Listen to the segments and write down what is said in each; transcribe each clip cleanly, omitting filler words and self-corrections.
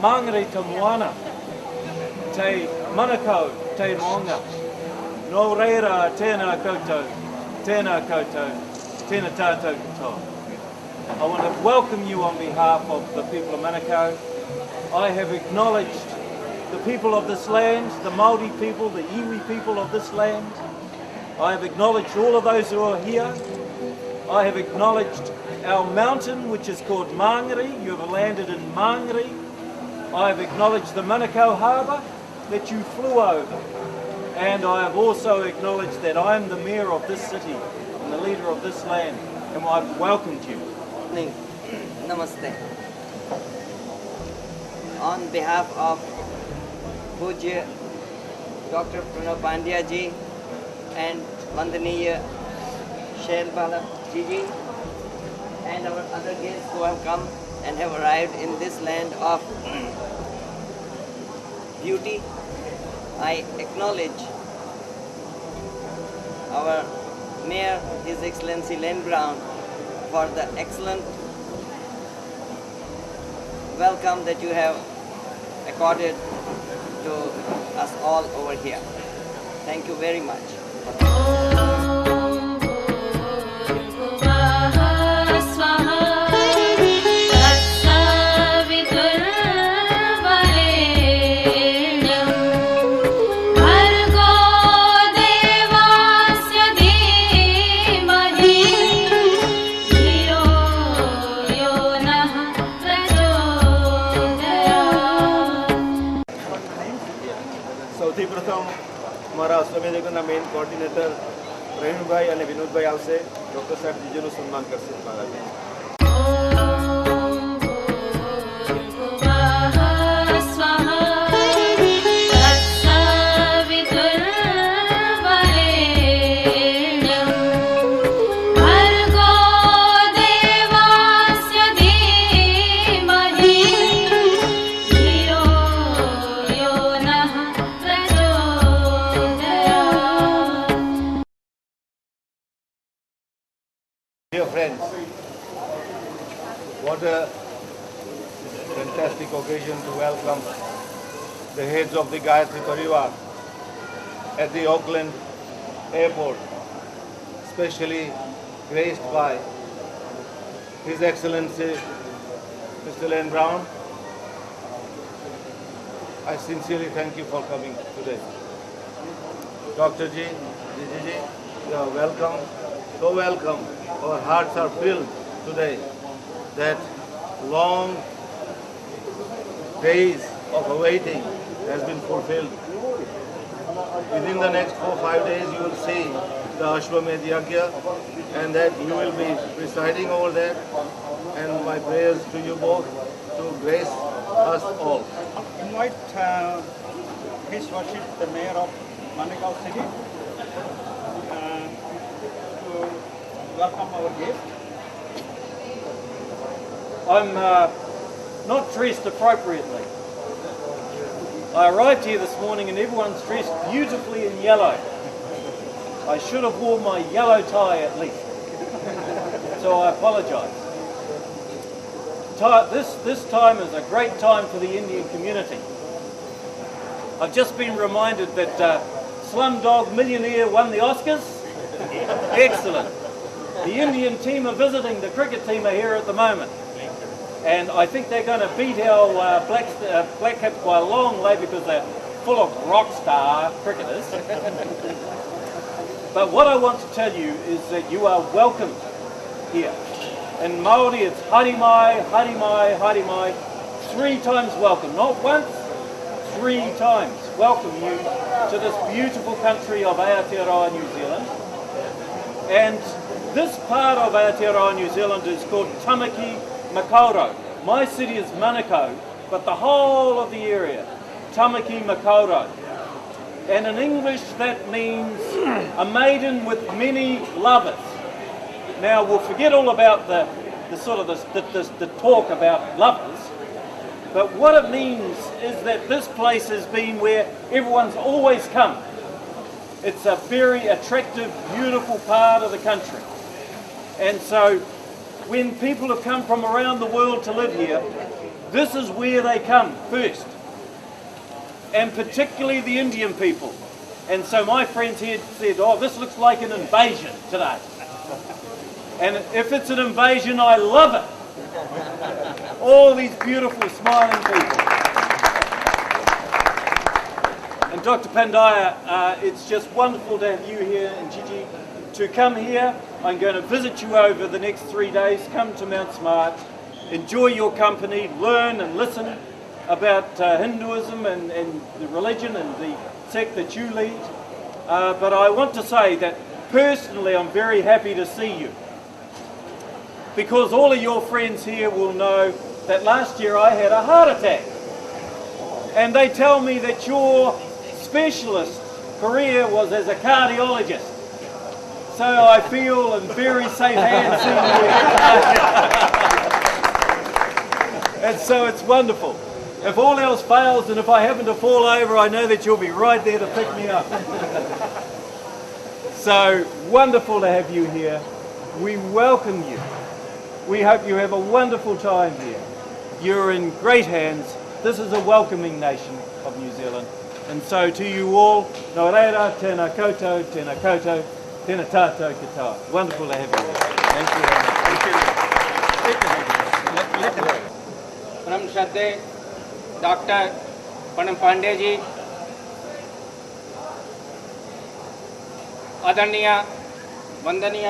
Mangere te moana, te manakau, te moanga. No reira, tēnā koutou, tēnā koutou, tēnā tātou katoa. I want to welcome you on behalf of the people of Manukau. I have acknowledged the people of this land, the Māori people, the iwi people of this land. I have acknowledged all of those who are here. I have acknowledged our mountain, which is called Mangere. You have landed in Mangere. I have acknowledged the Manukau harbour that you flew over. And I have also acknowledged that I am the mayor of this city and the leader of this land, and I've welcomed you. Namaste. On behalf of Pujya Dr. Pranav Pandya ji and Vandaniya Shailbala ji and our other guests who have come and have arrived in this land of beauty, I acknowledge our Mayor, His Excellency Len Brown, for the excellent welcome that you have accorded to us all over here. Thank you very much. સૌથી પ્રથમ મારા અશ્વમેધના main coordinator Pravinbhai અને વિનોદભાઈ આવશે. Doctor સાહેબ જીજેનું સન્માન કરશે મારા. Dear friends, what a fantastic occasion to welcome the heads of the Gayatri Parivar at the Auckland airport, especially graced by His Excellency Mr. Len Brown. I sincerely thank you for coming today. Dr. Ji, Ji, you are welcome, so welcome. Our hearts are filled today that long days of awaiting has been fulfilled. Within the next 4-5 days you will see the Ashwamedh Yagya, and that you will be presiding over that, and my prayers to you both to grace us all. Invite His Worship the Mayor of Manukau City to welcome our guest. I'm not dressed appropriately. I arrived here this morning and everyone's dressed beautifully in yellow. I should have worn my yellow tie at least. So I apologise. This time is a great time for the Indian community. I've just been reminded that Slumdog Millionaire won the Oscars. Excellent. The Indian team are visiting, the cricket team are here at the moment. And I think they're going to beat our Black Caps by a long way because they're full of rock star cricketers. But what I want to tell you is that you are welcomed here. In Māori it's haere mai, haere mai, haere mai. 3 times welcome, not once, 3 times. Welcome you to this beautiful country of Aotearoa, New Zealand. And this part of Aotearoa, New Zealand is called Tamaki Makaurau. My city is Manukau, but the whole of the area, Tamaki Makaurau. And in English that means a maiden with many lovers. Now we'll forget all about the talk about lovers, but what it means is that this place has been where everyone's always come. It's a very attractive, beautiful part of the country. And so when people have come from around the world to live here, this is where they come first, and particularly the Indian people. And so my friends here said, oh, this looks like an invasion today. And if it's an invasion, I love it. All these beautiful smiling people. And Dr. Pandaya, it's just wonderful to have you here, and Gigi, to come here. I'm going to visit you over the next 3 days. Come to Mount Smart, enjoy your company, learn and listen about Hinduism and the religion and the sect that you lead. But I want to say that personally I'm very happy to see you, because all of your friends here will know that last year I had a heart attack. And they tell me that your specialist career was as a cardiologist. So I feel in very safe hands seeing you. And so it's wonderful. If all else fails, and if I happen to fall over, I know that you'll be right there to pick me up. So wonderful to have you here. We welcome you. We hope you have a wonderful time here. You're in great hands. This is a welcoming nation of New Zealand. And so to you all, no reira, tēnā koutou, tēnā tātou katoa. Wonderful to have you here. Thank you very much. परम श्रद्धेय doctor Pranab Pandey ji, आदरणीय वंदनीय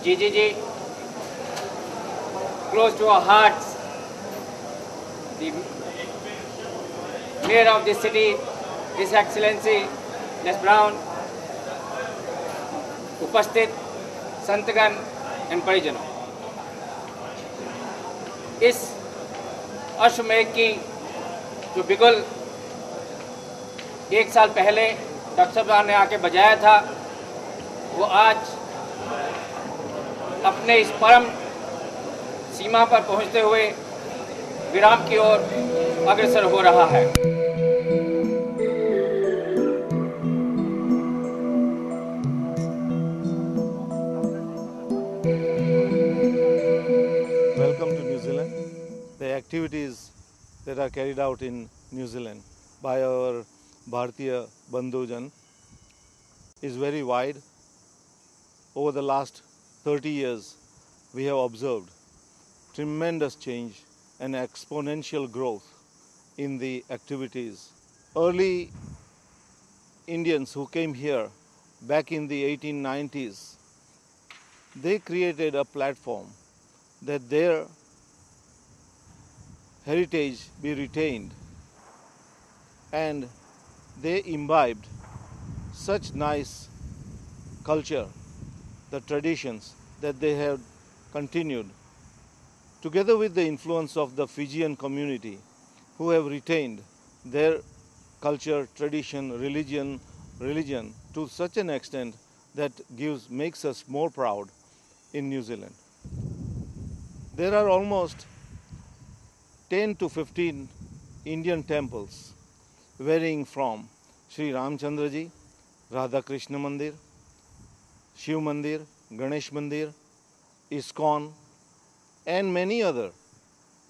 जीजी जी, close to our hearts, the Mayor of this city, His Excellency Les Brown, उपस्थित संतगण and परिजनों, इस अश्वमेध की जो बिगुल 1 साल पहले डॉक्टर साहब ने आके बजाया था, वो आज अपने इस परम सीमा पर पहुंचते हुए विराम की ओर अग्रसर हो रहा है। Welcome to New Zealand. The activities that are carried out in New Zealand by our Bharatiya Bandhujan is very wide. Over the last 30 years, we have observed tremendous change and exponential growth in the activities. Early Indians who came here back in the 1890s, they created a platform that their heritage be retained, and they imbibed such nice culture, the traditions that they have continued, together with the influence of the Fijian community, who have retained their culture, tradition, religion to such an extent that makes us more proud in New Zealand. There are almost 10 to 15 Indian temples, varying from Sri Ramchandra Ji, Radha Krishna Mandir, Shiv Mandir, Ganesh Mandir, ISKCON, and many other,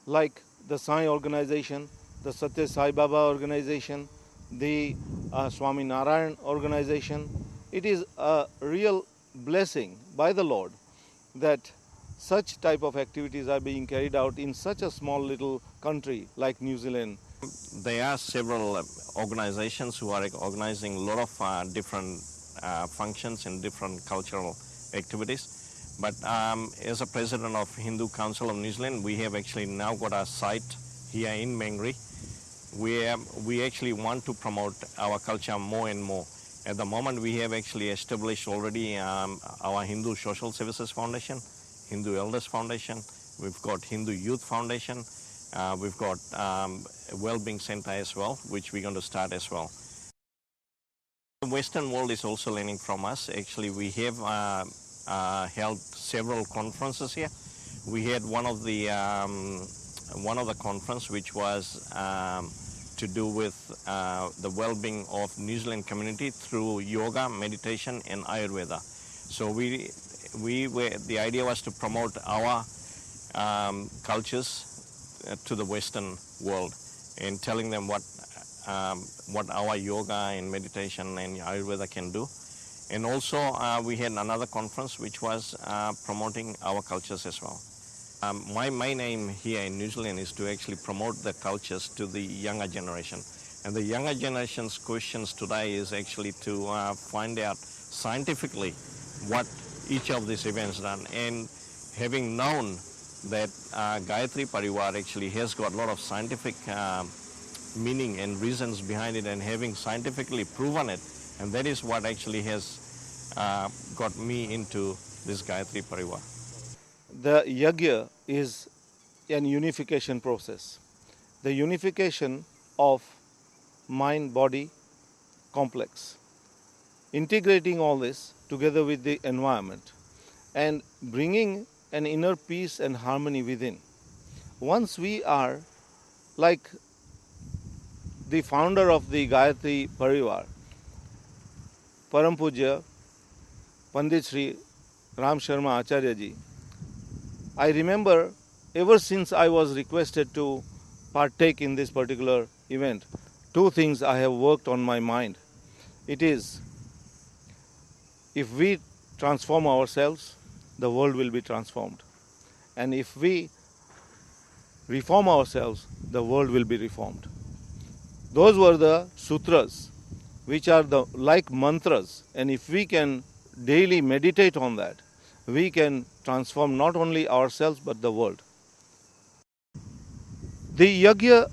like the Sai organization, the Satya Sai Baba organization, the Swami Narayan organization. It is a real blessing by the Lord that such type of activities are being carried out in such a small little country like New Zealand. There are several organizations who are organizing a lot of different functions and different cultural activities. But as a president of Hindu Council of New Zealand, we have actually now got our site here in Mangere, where we actually want to promote our culture more and more. At the moment, we have actually established already our Hindu Social Services Foundation, Hindu Elders Foundation, we've got Hindu Youth Foundation, we've got a Wellbeing Center as well, which we're going to start as well. The Western world is also learning from us. Actually, we have held several conferences here. We had one of the conference which was to do with the well-being of New Zealand community through yoga, meditation, and Ayurveda. So the idea was to promote our cultures to the Western world and telling them what our yoga and meditation and Ayurveda can do. And also we had another conference which was promoting our cultures as well. My main aim here in New Zealand is to actually promote the cultures to the younger generation. And the younger generation's questions today is actually to find out scientifically what each of these events done. And having known that Gayatri Parivar actually has got a lot of scientific meaning and reasons behind it, and having scientifically proven it, and that is what actually has got me into this Gayatri Parivar. The yajna is an unification process. The unification of mind-body complex. Integrating all this together with the environment and bringing an inner peace and harmony within. Once we are like the founder of the Gayatri Parivar, Param Pujya Pandit Shri Ram Sharma Acharya ji, I remember ever since I was requested to partake in this particular event, two things I have worked on my mind. It is, if we transform ourselves, the world will be transformed. And if we reform ourselves, the world will be reformed. Those were the sutras, which are like mantras, and if we can daily meditate on that, we can transform not only ourselves but the world. The yajna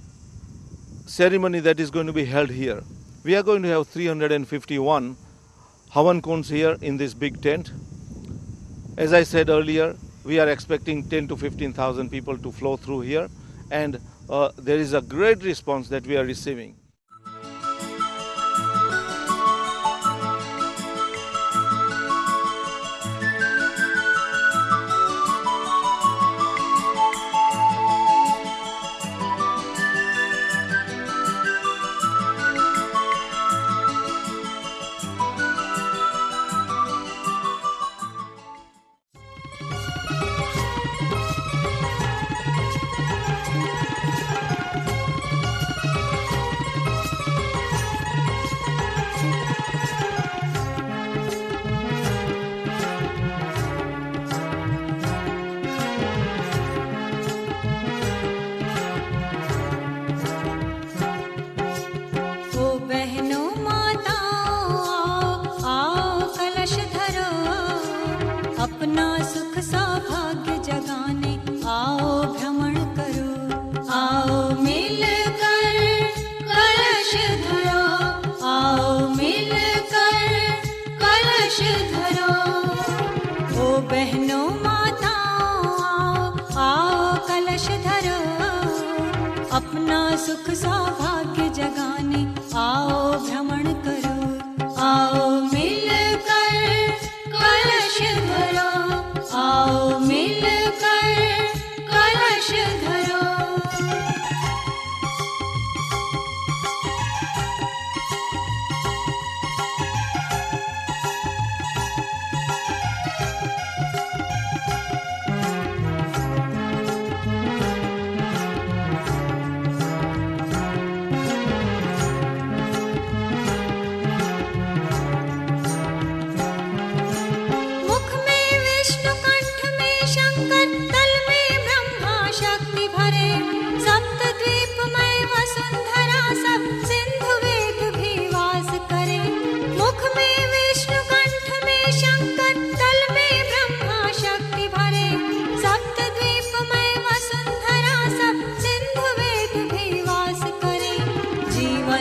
ceremony that is going to be held here, we are going to have 351 Havan kunds here in this big tent. As I said earlier, we are expecting 10 to 15,000 people to flow through here, and there is a great response that we are receiving. अपना सुख सौभाग्य जगाने आओ भ्रमण करो, आओ मिलकर कलश धरो, आओ मिलकर कलश धरो। ओ बहनों माताओं आओ, आओ कलश धरो, अपना सुख सौभाग्य जगाने आओ भ्रमण करो, आओ मिलकर कलश धरो, आओ मिलकर कलश धरो।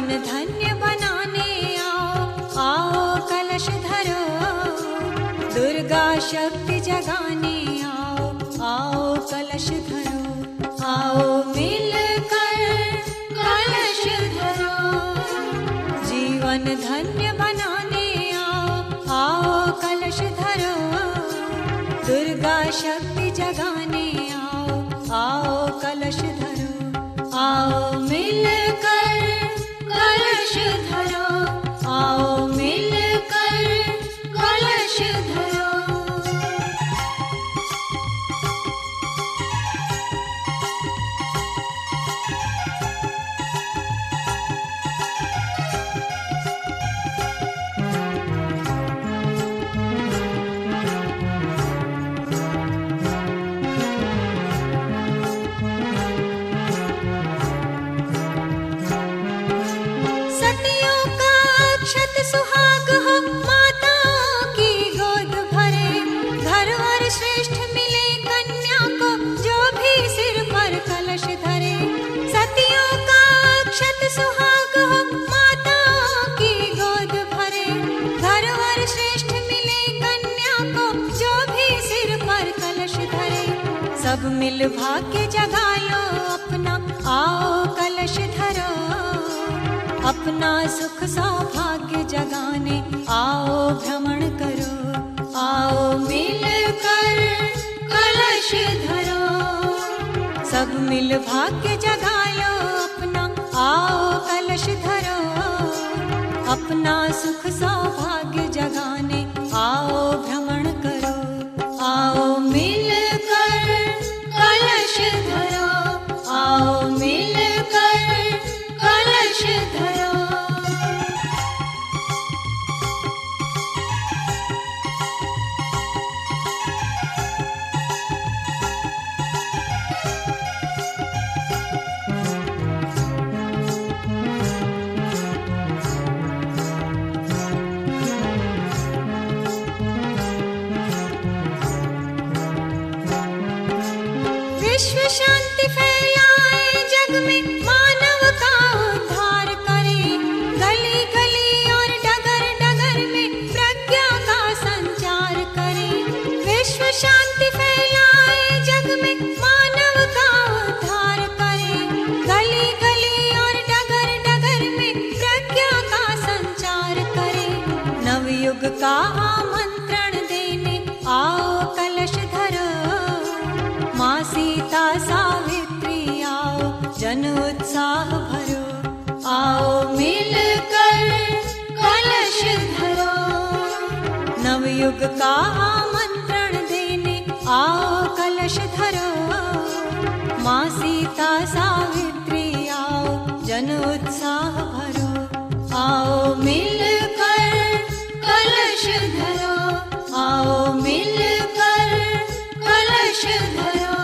धन्य बनाने आओ, आओ कलश धरो, दुर्गा शक्ति जगाने आओ, आओ कलश धरो, आओ मिलकर कलश धरो। जीवन धन्य बनाने आओ, आओ कलश धरो, दुर्गा शक्ति जगाने आओ, आओ कलश धरो, आओ मिलकर कलश धरो, आओ मिलकर कलश धरो। सब मिल भाग्य जगा लो अपना, आओ कलश धरो, अपना सुख सौभाग्य जगाने आओ भ्रमण करो, आओ मिलकर कलश धरो, सब मिल भाग्य जगा लो अपना, आओ कलश धरो, अपना सुख सौभाग्य जगाने आओ भ्रमण करो, आओ मिलकर कलश धरो, आओ मिलकर कलश धरो। विश्व शांति फैलाए जग में, मानव का उद्धार करे, गली गली और डगर डगर में प्रज्ञा का संचार करे। विश्व शांति फैलाए जग में, मानव का उद्धार करे, गली गली और डगर डगर में प्रज्ञा का संचार करे। नवयुग का आमंत्रण देने आओ कलश धरो, माँ सीता सावित्री आओ जन उत्साह भरो, आओ मिलकर कलश धरो। नवयुग का आमंत्रण देने आओ कलश धरो, माँ सीता सावित्री आओ जन उत्साह भरो, आओ मिलकर कलश धरो, आओ मिलकर कलश धरो।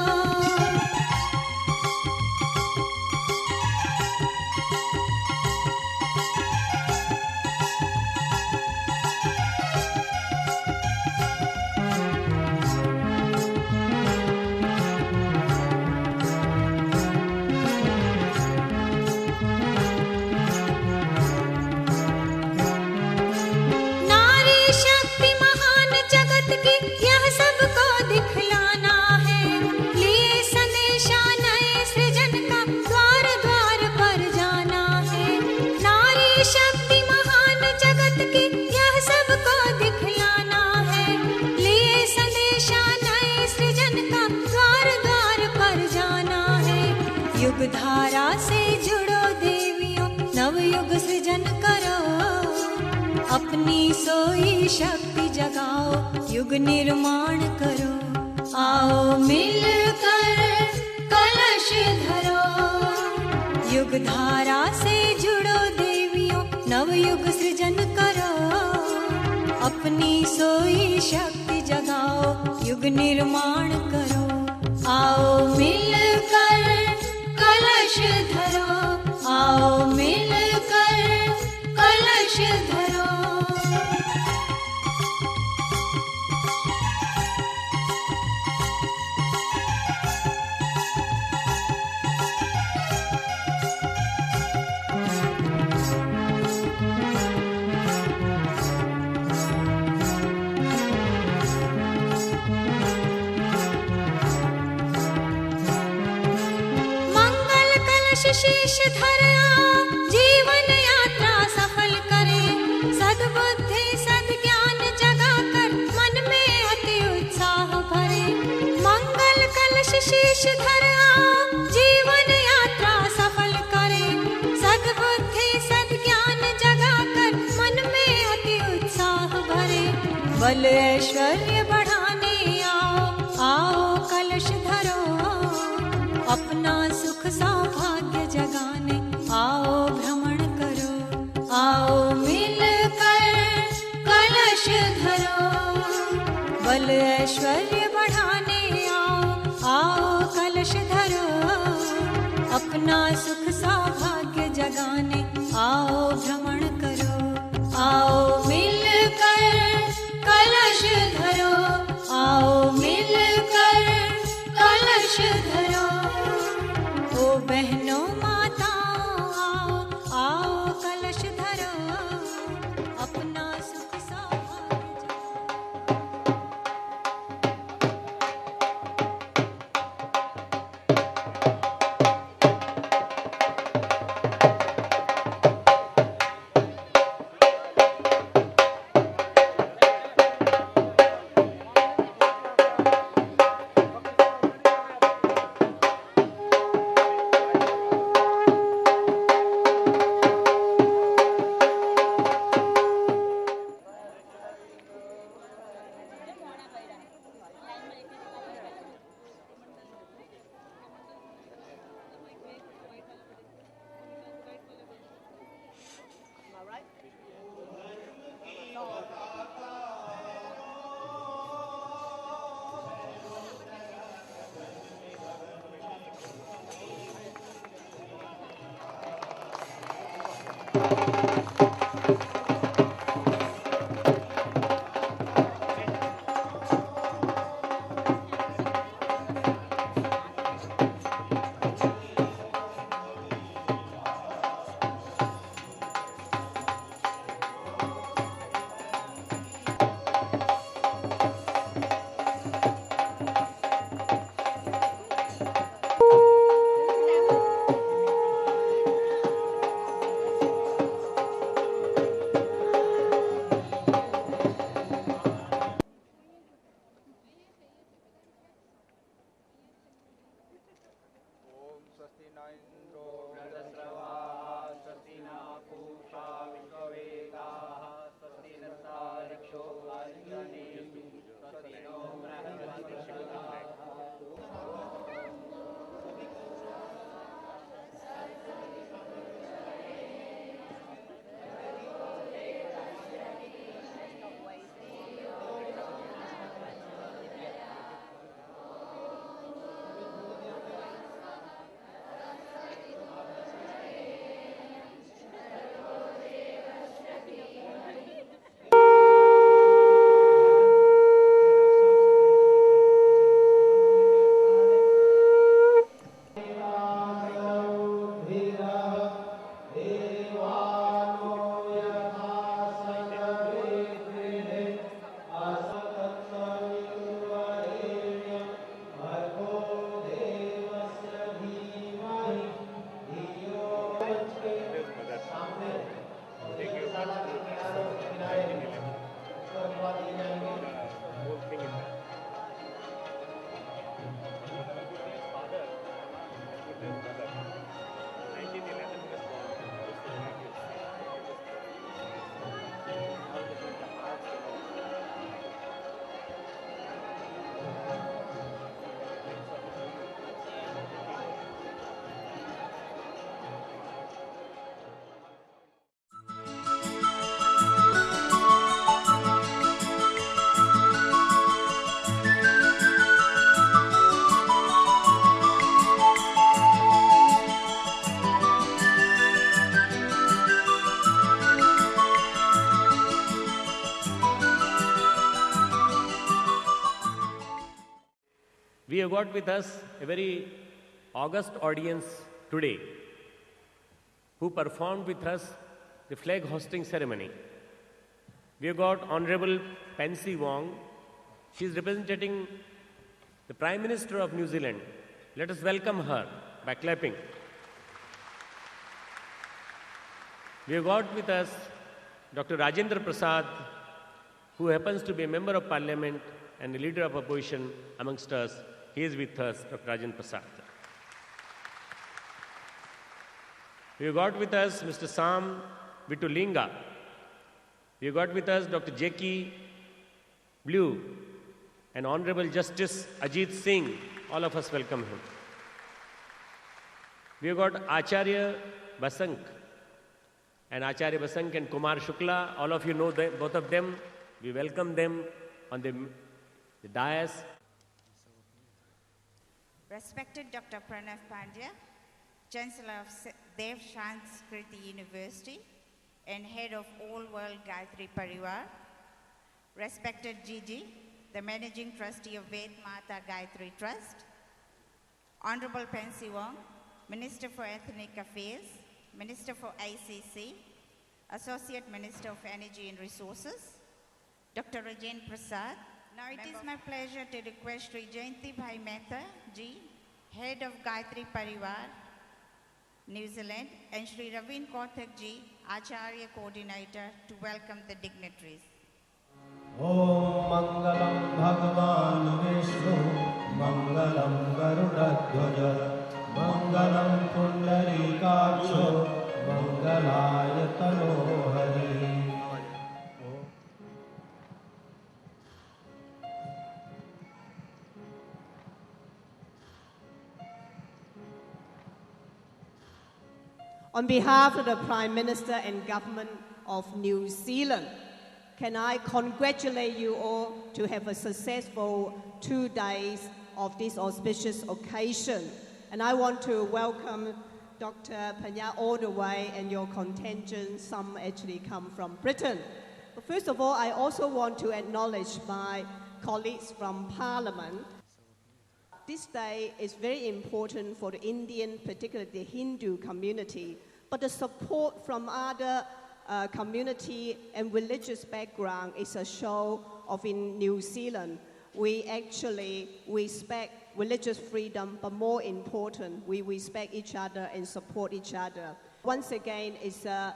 नारी शक्ति महान जगत की यह सबको दिखलाना है, लिए संदेशा नए सृजन का द्वार द्वार पर जाना है। नारी शक्ति महान जगत की यह सबको दिखलाना है, लिए संदेशा नए सृजन का द्वार द्वार पर जाना है। युग धारा से जुड़ो देवियों, नवयुग सृजन करो, अपनी सोई शक्ति जगाओ, युग निर्माण करो, आओ मिलकर कलश धरो। युग धारा से जुड़ो देवियों, नवयुग सृजन करो, अपनी सोई शक्ति जगाओ, युग निर्माण करो, आओ मिलकर कलश धरो, आओ मिलकर कलश धरो। मंगल कलश शीश धर आओ, जीवन यात्रा सफल करे, सद्बुद्धि सद्ज्ञान जगा कर मन में अति उत्साह भरे। मंगल कलश शीश धर आओ, जीवन यात्रा सफल करे, सद्बुद्धि सद्ज्ञान जगा कर मन में अति उत्साह भरे। बल ऐश्वर्य बढ़ाने आओ, आओ कलश धरो, अपना सुख सौभाग्य जगाने आओ भ्रमण करो, आओ मिलकर कलश धरो। बल ऐश्वर्य बढ़ाने आओ, आओ कलश धरो, अपना सुख सौभाग्य जगाने आओ भ्रमण करो, आओ मिलकर कलश धरो, आओ मिलकर कलश धरो। ओ बहनों माताओं आओ, आओ कलश धरो, अपना सुख सौभाग्य We have got with us a very august audience today who performed with us the flag hosting ceremony. We have got Honorable Pansy Wong. She is representing the Prime Minister of New Zealand. Let us welcome her by clapping. We have got with us Dr. Rajendra Prasad, who happens to be a member of Parliament and a leader of opposition amongst us. He is with us, Dr. Rajendra Prasad. We have got with us Mr. Sam Vitulinga. We have got with us Dr. Jackie Blue and Honorable Justice Ajit Singh. All of us welcome him. We have got Acharya Basank and Acharya Basank and Kumar Shukla. All of you know them, both of them. We welcome them on the dais. Respected Dr. Pranav Pandya, Chancellor of Dev Sanskriti University and Head of All World Gayatri Parivar, respected Gigi, the Managing Trustee of Ved Mata Gayatri Trust, Honorable Pansy Wong, Minister for Ethnic Affairs, Minister for ICC, Associate Minister of Energy and Resources, Dr. Rajendra Prasad. Now it is my pleasure to request Sri Jayanti Bhai Mehta ji, Head of Gayatri Parivar, New Zealand, and Sri Ravin Kothak ji, Acharya Coordinator, to welcome the dignitaries. Om Mangalam Bhagavan Vishnu, Mangalam Garudadhwaja, Mangalam Pundarikaksho, Mangalaya Tanohari. On behalf of the Prime Minister and Government of New Zealand, can I congratulate you all to have a successful 2 days of this auspicious occasion. And I want to welcome Dr. Panya all the way and your contingent, some actually come from Britain. But first of all, I also want to acknowledge my colleagues from Parliament. This day is very important for the Indian, particularly the Hindu community, but the support from other community and religious background is a show of in New Zealand. We actually respect religious freedom, but more important, we respect each other and support each other. Once again, it's a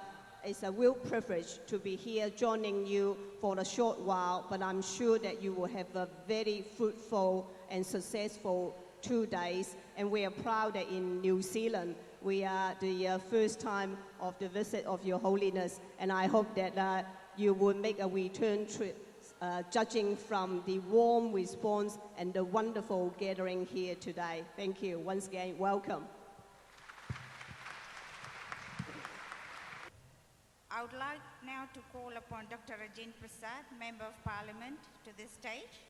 real privilege to be here joining you for a short while, but I'm sure that you will have a very fruitful and successful 2 days. And we are proud that in New Zealand, we are the first time of the visit of Your Holiness, and I hope that you will make a return trip, judging from the warm response and the wonderful gathering here today. Thank you. Once again, welcome. I would like now to call upon Dr. Rajendra Prasad, Member of Parliament, to the stage.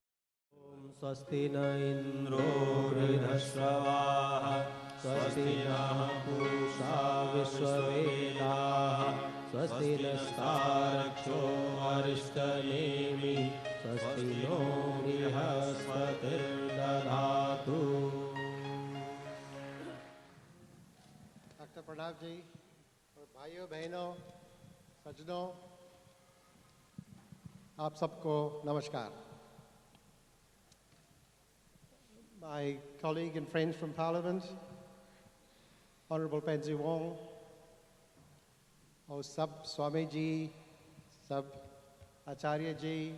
Om Swasti na Indro Vridhashravah Swasti na Pusha Vishwavedah Swasti nastaraksho Arishtanemi Swasti no Brihaspatir Dadhatu. Dr. Pranav ji, और भाइयों बहनों सज्जनों, आप सबको नमस्कार. My colleague and friends from Parliament, Honourable Pansy Wong, और सब स्वामी जी, सब आचार्य जी,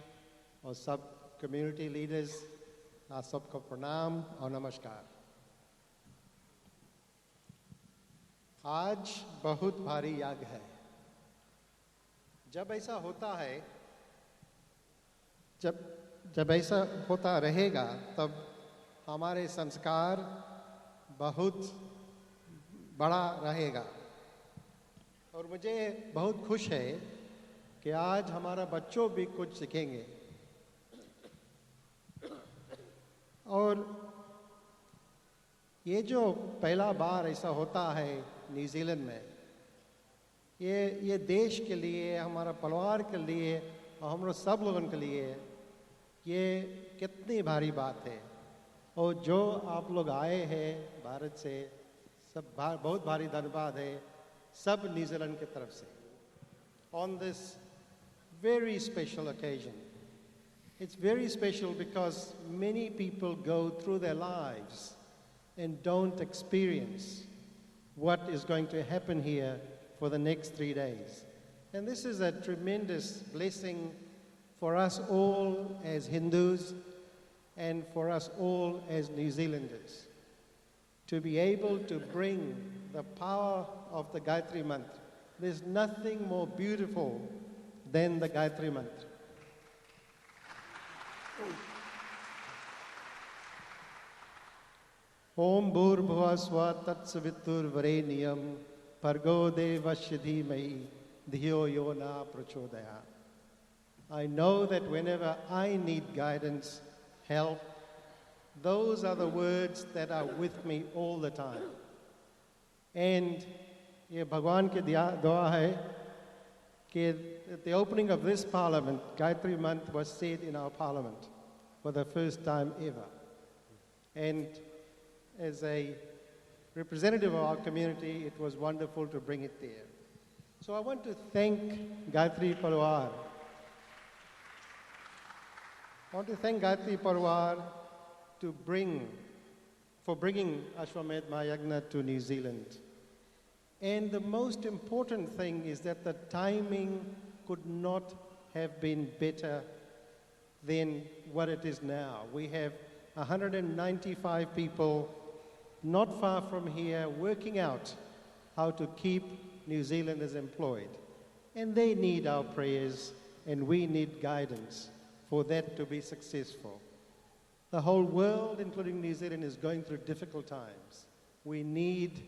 और सब community leaders, आप सबको प्रणाम और नमस्कार. आज बहुत भारी याग है. जब ऐसा होता है, जब ऐसा होता रहेगा, तब हमारे संस्कार बहुत बड़ा रहेगा. और मुझे बहुत खुश है कि आज हमारा बच्चों भी कुछ सीखेंगे. और ये जो पहला बार ऐसा होता है न्यूजीलैंड में, ये देश के लिए, हमारा परिवार के लिए और हम लोग सब लोगों के लिए ये कितनी भारी बात है. और जो आप लोग आए हैं भारत से, सब बहुत भारी धन्यवाद है सब न्यूजीलैंड की तरफ से. On this very special occasion, it's very special because many people go through their lives and don't experience what is going to happen here for the next 3 days. And this is a tremendous blessing for us all as Hindus and for us all as New Zealanders, to be able to bring the power of the Gayatri Mantra. There's nothing more beautiful than the Gayatri Mantra. Om Bhurbhuva Swa Tat Savitur Vareniyam Bhargo Devasya Dhimahi Dhiyo Yo Na Prachodaya. I know that whenever I need guidance, help, those are the words that are with me all the time. And ये भगवान की दुआ है कि at the opening of this parliament, Gayatri Mantra was said in our parliament for the first time ever. And as a representative of our community, it was wonderful to bring it there. So I want to thank Gayatri Parivar. I want to thank Gayatri Parivar for bringing Ashwamedh Mahayagna to New Zealand. And the most important thing is that the timing could not have been better than what it is now. We have 195 people not far from here working out how to keep New Zealanders employed. And they need our prayers, and we need guidance for that to be successful. The whole world, including New Zealand, is going through difficult times. We need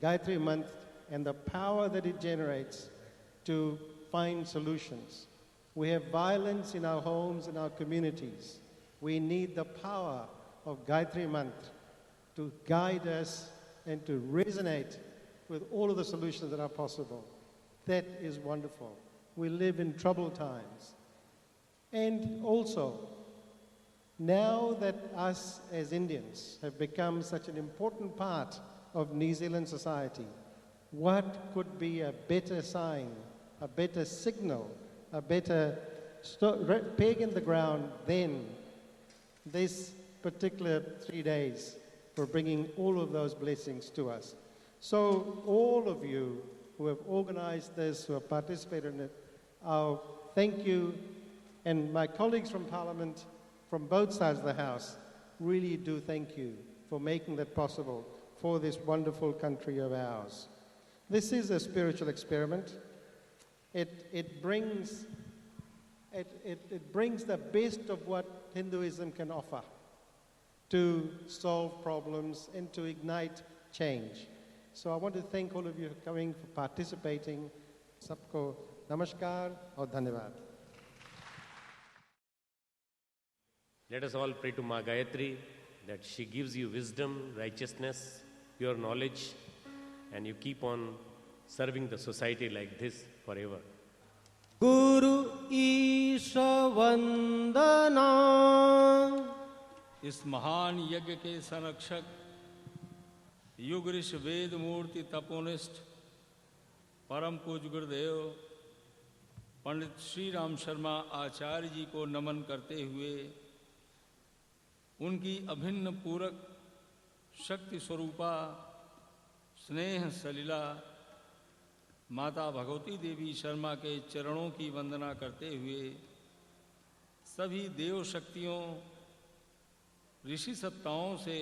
Gayatri Mantra and the power that it generates to find solutions. We have violence in our homes and our communities. We need the power of Gayatri Mantra to guide us and to resonate with all of the solutions that are possible. That is wonderful. We live in troubled times. And also, now that us as Indians have become such an important part of New Zealand society, what could be a better sign, a better signal, a better peg in the ground than this particular 3 days for bringing all of those blessings to us. So all of you who have organized this, who have participated in it, I'll thank you. And my colleagues from Parliament, from both sides of the House, really do thank you for making that possible for this wonderful country of ours. This is a spiritual experiment. It brings the best of what Hinduism can offer to solve problems and to ignite change. So I want to thank all of you for coming, for participating. Sabko namaskar aur dhanyavad. Let us all pray to Ma Gayatri that she gives you wisdom, righteousness, pure knowledge, and you keep on serving the society like this forever. Guru Isha Vandana. इस महान यज्ञ के संरक्षक युग ऋषि वेद मूर्ति तपोनिष्ठ परम पूज्य गुरुदेव पंडित श्री राम शर्मा आचार्य जी को नमन करते हुए उनकी अभिन्न पूरक शक्ति स्वरूपा स्नेह सलीला माता भगवती देवी शर्मा के चरणों की वंदना करते हुए सभी देव शक्तियों ऋषि सत्ताओं से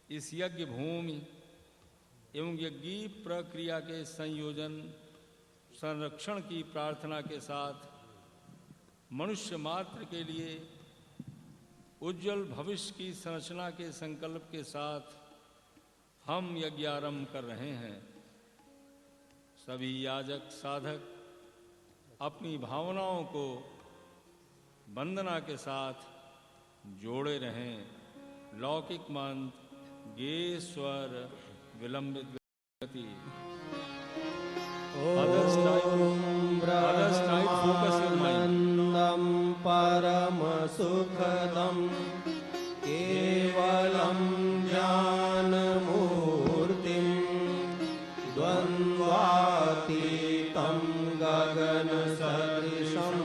इस यज्ञ भूमि एवं यज्ञीय प्रक्रिया के संयोजन संरक्षण की प्रार्थना के साथ मनुष्य मात्र के लिए उज्जवल भविष्य की संरचना के संकल्प के साथ हम यज्ञारंभ कर रहे हैं। सभी याजक साधक अपनी भावनाओं को वंदना के साथ जोड़े रहें। लौकिक मंत्र गे स्वर विलंबित गति। ब्रह्मानंदं परम सुखदं केवलं ज्ञानमूर्तिं द्वन्द्वातीतं गगनसदृशं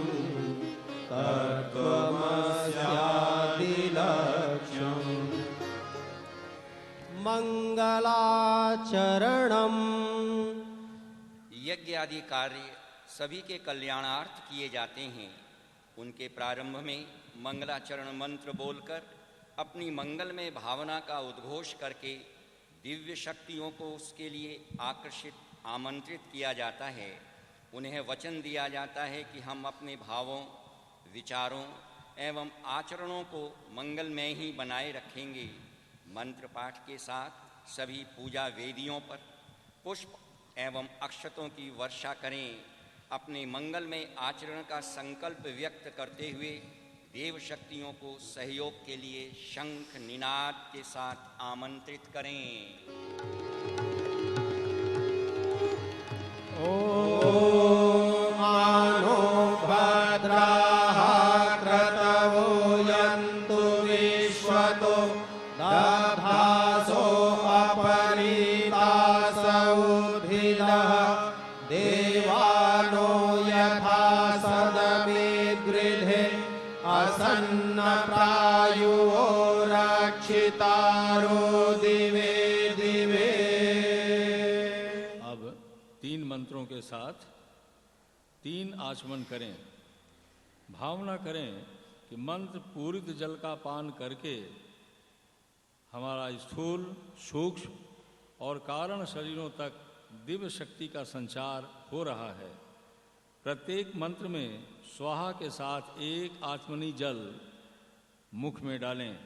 तत्त्वमस्यादिलक्ष्यम् मंगलाचरणम्। यज्ञ आदि कार्य सभी के कल्याणार्थ किए जाते हैं। उनके प्रारंभ में मंगलाचरण मंत्र बोलकर अपनी मंगलमय भावना का उद्घोष करके दिव्य शक्तियों को उसके लिए आकर्षित आमंत्रित किया जाता है। उन्हें वचन दिया जाता है कि हम अपने भावों, विचारों एवं आचरणों को मंगलमय ही बनाए रखेंगे। मंत्र पाठ के साथ सभी पूजा वेदियों पर पुष्प एवं अक्षतों की वर्षा करें। अपने मंगलमय आचरण का संकल्प व्यक्त करते हुए देव शक्तियों को सहयोग के लिए शंख निनाद के साथ आमंत्रित करें। मानो भद्राः क्रतवो यन्तु विश्वतो दधासो अपरीतासौभिलः देवानो यथा सदमिद्गृहे असन्नप्रायो रक्षितारो दिवे दिवे। अब 3 मंत्रों के साथ 3 आचमन करें। भावना करें कि मंत्र पूरित जल का पान करके हमारा स्थूल, सूक्ष्म और कारण शरीरों तक दिव्य शक्ति का संचार हो रहा है। प्रत्येक मंत्र में स्वाहा के साथ 1 आचमनी जल मुख में डालें।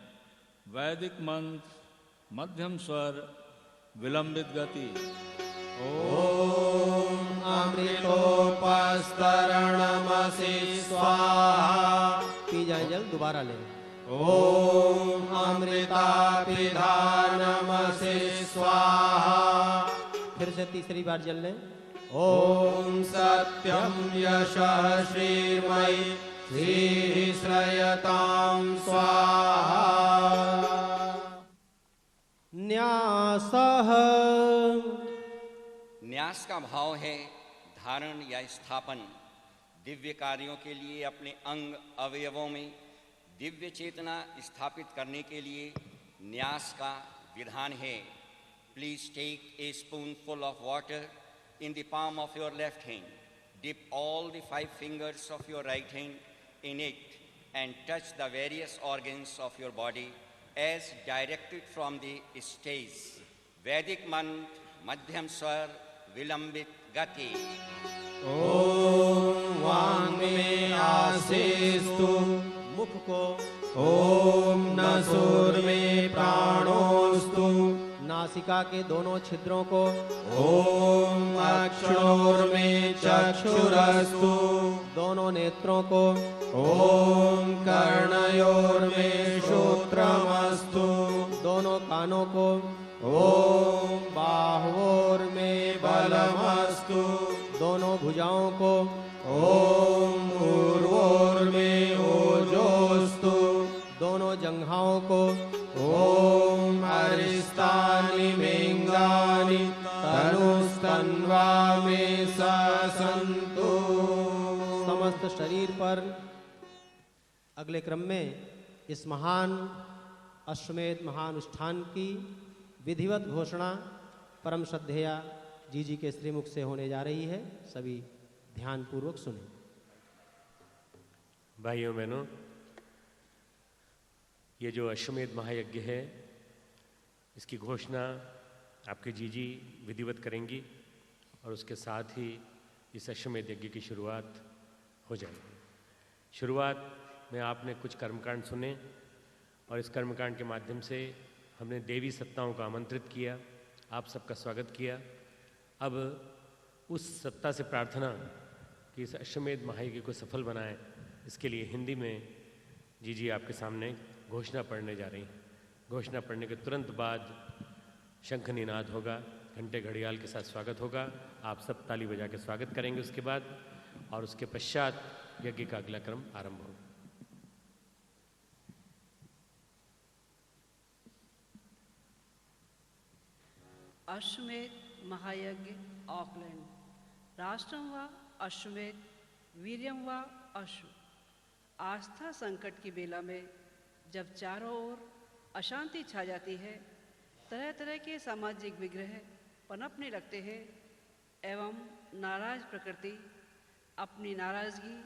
वैदिक मंत्र मध्यम स्वर विलंबित गति। ओम अमृतोपस्तरणमसि स्वाहा। पी जाए जल, दोबारा ले। ओम अमृतापिधानमसि स्वाहा। फिर से तीसरी बार जल लें। ओम सत्यम यशः श्रीर्मयि श्रीः श्रयतां स्वाहा। न्यासः। न्यास का भाव है धारण या स्थापन। दिव्य कार्यों के लिए अपने अंग अवयवों में दिव्य चेतना स्थापित करने के लिए न्यास का विधान है। Please take a spoonful of water in the palm of your left hand. Dip all the 5 fingers of your right hand in it and touch the various organs of your body as directed from the stage. Vedic mantra Madhyam Swar Vilambit Gati. ओम वांग में आसीस्तु मुख को। ओम नसुर में प्राणोस्तु नासिका के दोनों छिद्रों को। ओम अक्षोर में चक्षुरस्तु दोनों नेत्रों को। ओम कर्णयोर में श्रोत्रमस्तु दोनों कानों को। ओम बाहुओर में बलमस्तु दोनों भुजाओं को। ओम ऊर्वोर में ओजोस्तु दोनों जंघाओं को। ओम अरिष्टानि मेंगानि तनुस्तन्वा में ससंतु। समस्त शरीर पर अगले क्रम में इस महान अश्वमेध महानुष्ठान की विधिवत घोषणा परम श्रद्धेया जी के श्रीमुख से होने जा रही है। सभी ध्यान पूर्वक सुने। भाइयों बहनों, ये जो अश्वमेध महायज्ञ है इसकी घोषणा आपके जीजी विधिवत करेंगी और उसके साथ ही इस अश्वमेध यज्ञ की शुरुआत हो जाएगी। शुरुआत में आपने कुछ कर्मकांड सुने और इस कर्मकांड के माध्यम से हमने देवी सत्ताओं को आमंत्रित किया, आप सबका स्वागत किया। अब उस सत्ता से प्रार्थना कि इस अश्वमेध महायज्ञ को सफल बनाएं, इसके लिए हिंदी में जी आपके सामने घोषणा पढ़ने जा रही हैं। घोषणा पढ़ने के तुरंत बाद शंख निनाद होगा, घंटे घड़ियाल के साथ स्वागत होगा। आप सब ताली बजा के स्वागत करेंगे उसके बाद, और उसके पश्चात यज्ञ का अगला क्रम आरंभ होगा। अश्वमेध महायज्ञ ऑकलैंड। राष्ट्रम व अश्वमेध वीर्यम व अश्व। आस्था संकट की बेला में जब चारों ओर अशांति छा जाती है, तरह तरह के सामाजिक विग्रह पनपने लगते हैं एवं नाराज प्रकृति अपनी नाराजगी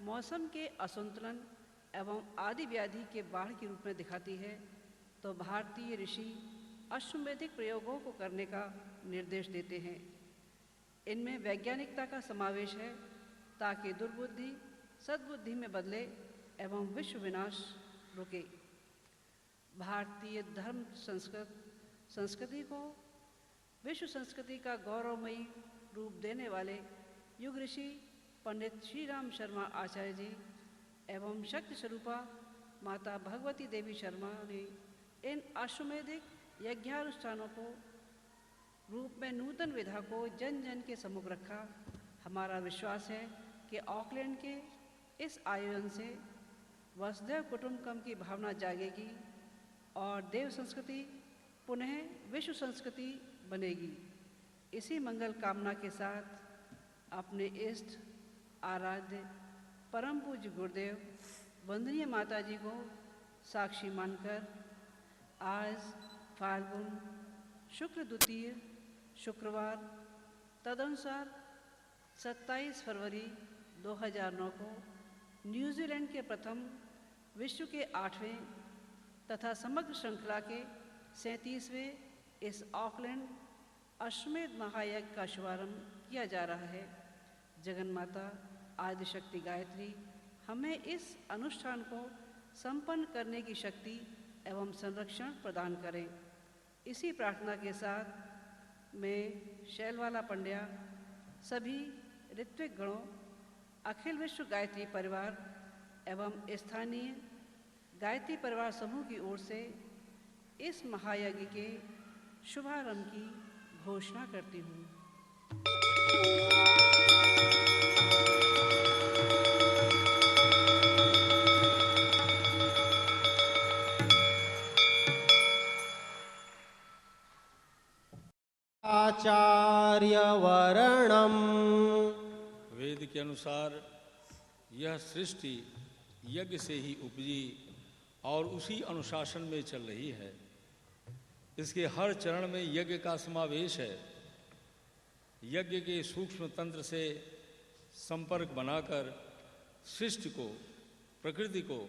मौसम के असंतुलन एवं आदि व्याधि के बाढ़ के रूप में दिखाती है, तो भारतीय ऋषि अश्वमेधिक प्रयोगों को करने का निर्देश देते हैं। इनमें वैज्ञानिकता का समावेश है ताकि दुर्बुद्धि सद्बुद्धि में बदले एवं विश्व विनाश रुके। भारतीय धर्म संस्कृति को विश्व संस्कृति का गौरवमयी रूप देने वाले युग ऋषि पंडित श्री राम शर्मा आचार्य जी एवं शक्ति स्वरूपा माता भगवती देवी शर्मा ने इन अश्वमेधिक यज्ञानुष्ठानों को रूप में नूतन विधा को जन जन के सम्मुख रखा। हमारा विश्वास है कि ऑकलैंड के इस आयोजन से वसुधैव कुटुंबकम की भावना जागेगी और देव संस्कृति पुनः विश्व संस्कृति बनेगी। इसी मंगल कामना के साथ अपने इष्ट आराध्य परम पूज्य गुरुदेव वंदनीय माता जी को साक्षी मानकर आज फाल्गुन शुक्ल द्वितीय शुक्रवार तदनुसार 27 फरवरी 2009 को न्यूजीलैंड के प्रथम विश्व के 8वें तथा समग्र श्रृंखला के 37वें इस ऑकलैंड अश्वमेध महायज्ञ का शुभारंभ किया जा रहा है। जगन्माता आदिशक्ति गायत्री हमें इस अनुष्ठान को संपन्न करने की शक्ति एवं संरक्षण प्रदान करें। इसी प्रार्थना के साथ मैं शैलवाला पंड्या सभी ऋत्विक गणों, अखिल विश्व गायत्री परिवार एवं स्थानीय गायत्री परिवार समूह की ओर से इस महायज्ञ के शुभारंभ की घोषणा करती हूँ। आचार्य वरणम। वेद के अनुसार यह सृष्टि यज्ञ से ही उपजी और उसी अनुशासन में चल रही है। इसके हर चरण में यज्ञ का समावेश है। यज्ञ के सूक्ष्म तंत्र से संपर्क बनाकर सृष्टि को, प्रकृति को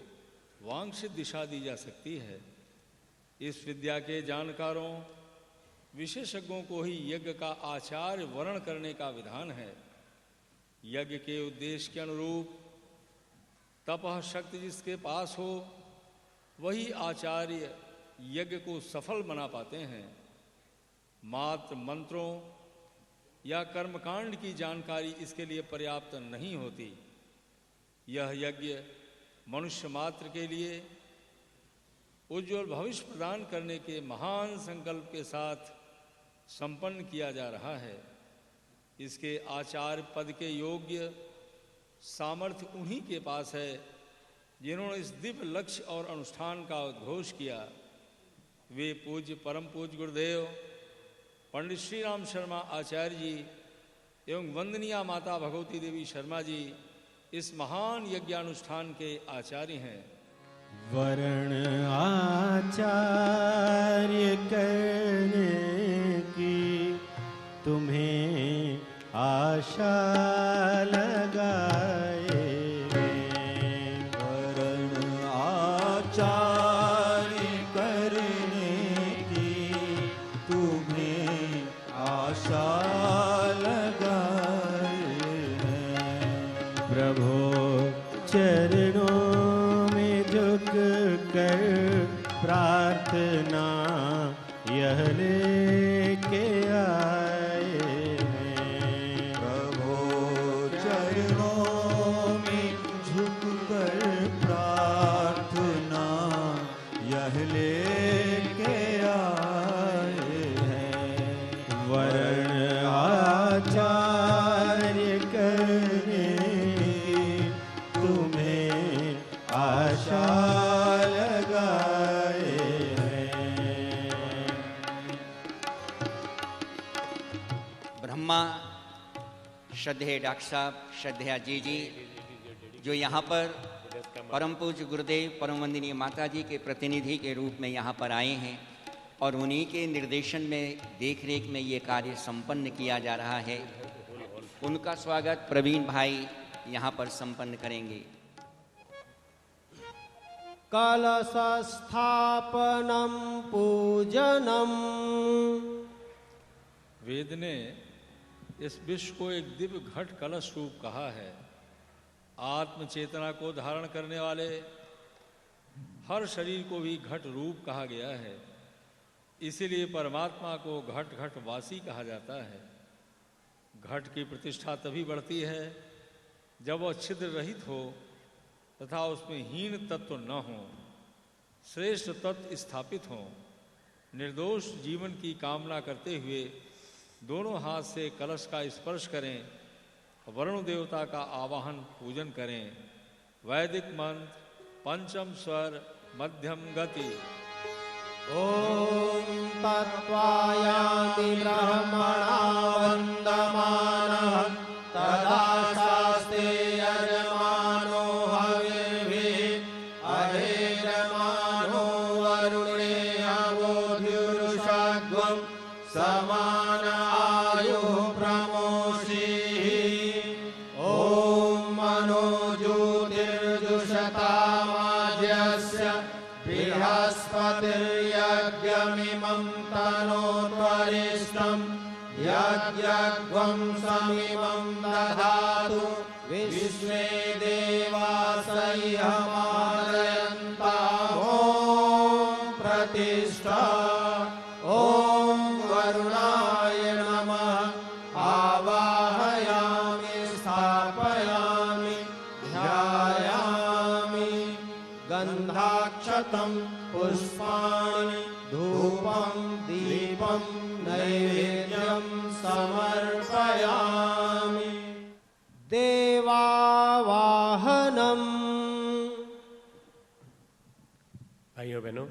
वांछित दिशा दी जा सकती है। इस विद्या के जानकारों, विशेषज्ञों को ही यज्ञ का आचार्य वर्ण करने का विधान है। यज्ञ के उद्देश्य के अनुरूप तपः शक्ति जिसके पास हो वही आचार्य यज्ञ को सफल बना पाते हैं। मात्र मंत्रों या कर्मकांड की जानकारी इसके लिए पर्याप्त नहीं होती। यह यज्ञ मनुष्य मात्र के लिए उज्ज्वल भविष्य प्रदान करने के महान संकल्प के साथ संपन्न किया जा रहा है। इसके आचार्य पद के योग्य सामर्थ्य उन्हीं के पास है जिन्होंने इस दिव्य लक्ष्य और अनुष्ठान का उद्घोष किया। वे पूज्य परम पूज्य गुरुदेव पंडित श्री राम शर्मा आचार्य जी एवं वंदनीय माता भगवती देवी शर्मा जी इस महान यज्ञानुष्ठान के आचार्य हैं। वर्ण आचार्य करने की तुम्हें आशा लगाए, वर्ण आचार्य करने की तुम्हें आशा लगाए हैं। प्रभु चरणों में झुक कर प्रार्थना यह लेके आए हैं। प्रभु चरणों में झुक कर प्रार्थना यह लेके आए हैं। वर्ण आचार्य करने की तुम्हें आशा लगाए हैं। ब्रह्मा श्रद्धेय डॉक्टर साहब, श्रद्धेय जी जो यहाँ पर परम पूज्य गुरुदेव परम वंदनीय माता जी के प्रतिनिधि के रूप में यहाँ पर आए हैं और उन्हीं के निर्देशन में, देख रेख में ये कार्य संपन्न किया जा रहा है। उनका स्वागत प्रवीण भाई यहाँ पर संपन्न करेंगे। कलश स्थापनम पूजनम। वेद ने इस विश्व को एक दिव्य घट कलश रूप कहा है। आत्म चेतना को धारण करने वाले हर शरीर को भी घट रूप कहा गया है। इसीलिए परमात्मा को घट घट वासी कहा जाता है। घट की प्रतिष्ठा तभी बढ़ती है जब वह छिद्र रहित हो तथा उसमें हीन तत्व न हो, श्रेष्ठ तत्व स्थापित हो। निर्दोष जीवन की कामना करते हुए दोनों हाथ से कलश का स्पर्श करें, वरुण देवता का आवाहन पूजन करें। वैदिक मंत्र पंचम स्वर मध्यम गति। ओम तत्वायामि ब्रह्मणा वन्दमानः तदा शास्ते यजमानो हविर्भिः अहेरमानो वरुणे अवोध्युरुषग्वं समान आयुः प्रमोषीः। ॐ मनो ज्योतिर्जुषतामाज्यस्य बृहस्पतिर्यज्ञमिमं तनोत्वरिष्ठं यज्ञग्वं समिमं दधातु विश्वे देवासह्यमादयन्तामो प्रतिष्ठा। ॐ वरुणाय नमः। आवाहयामि स्थापयामि ध्यायामि गन्धाक्षतं पुष्पाणि धूपं दीपं नैवेद्यं समर्पयामि देवावाहनम्। भाइयों बहनों,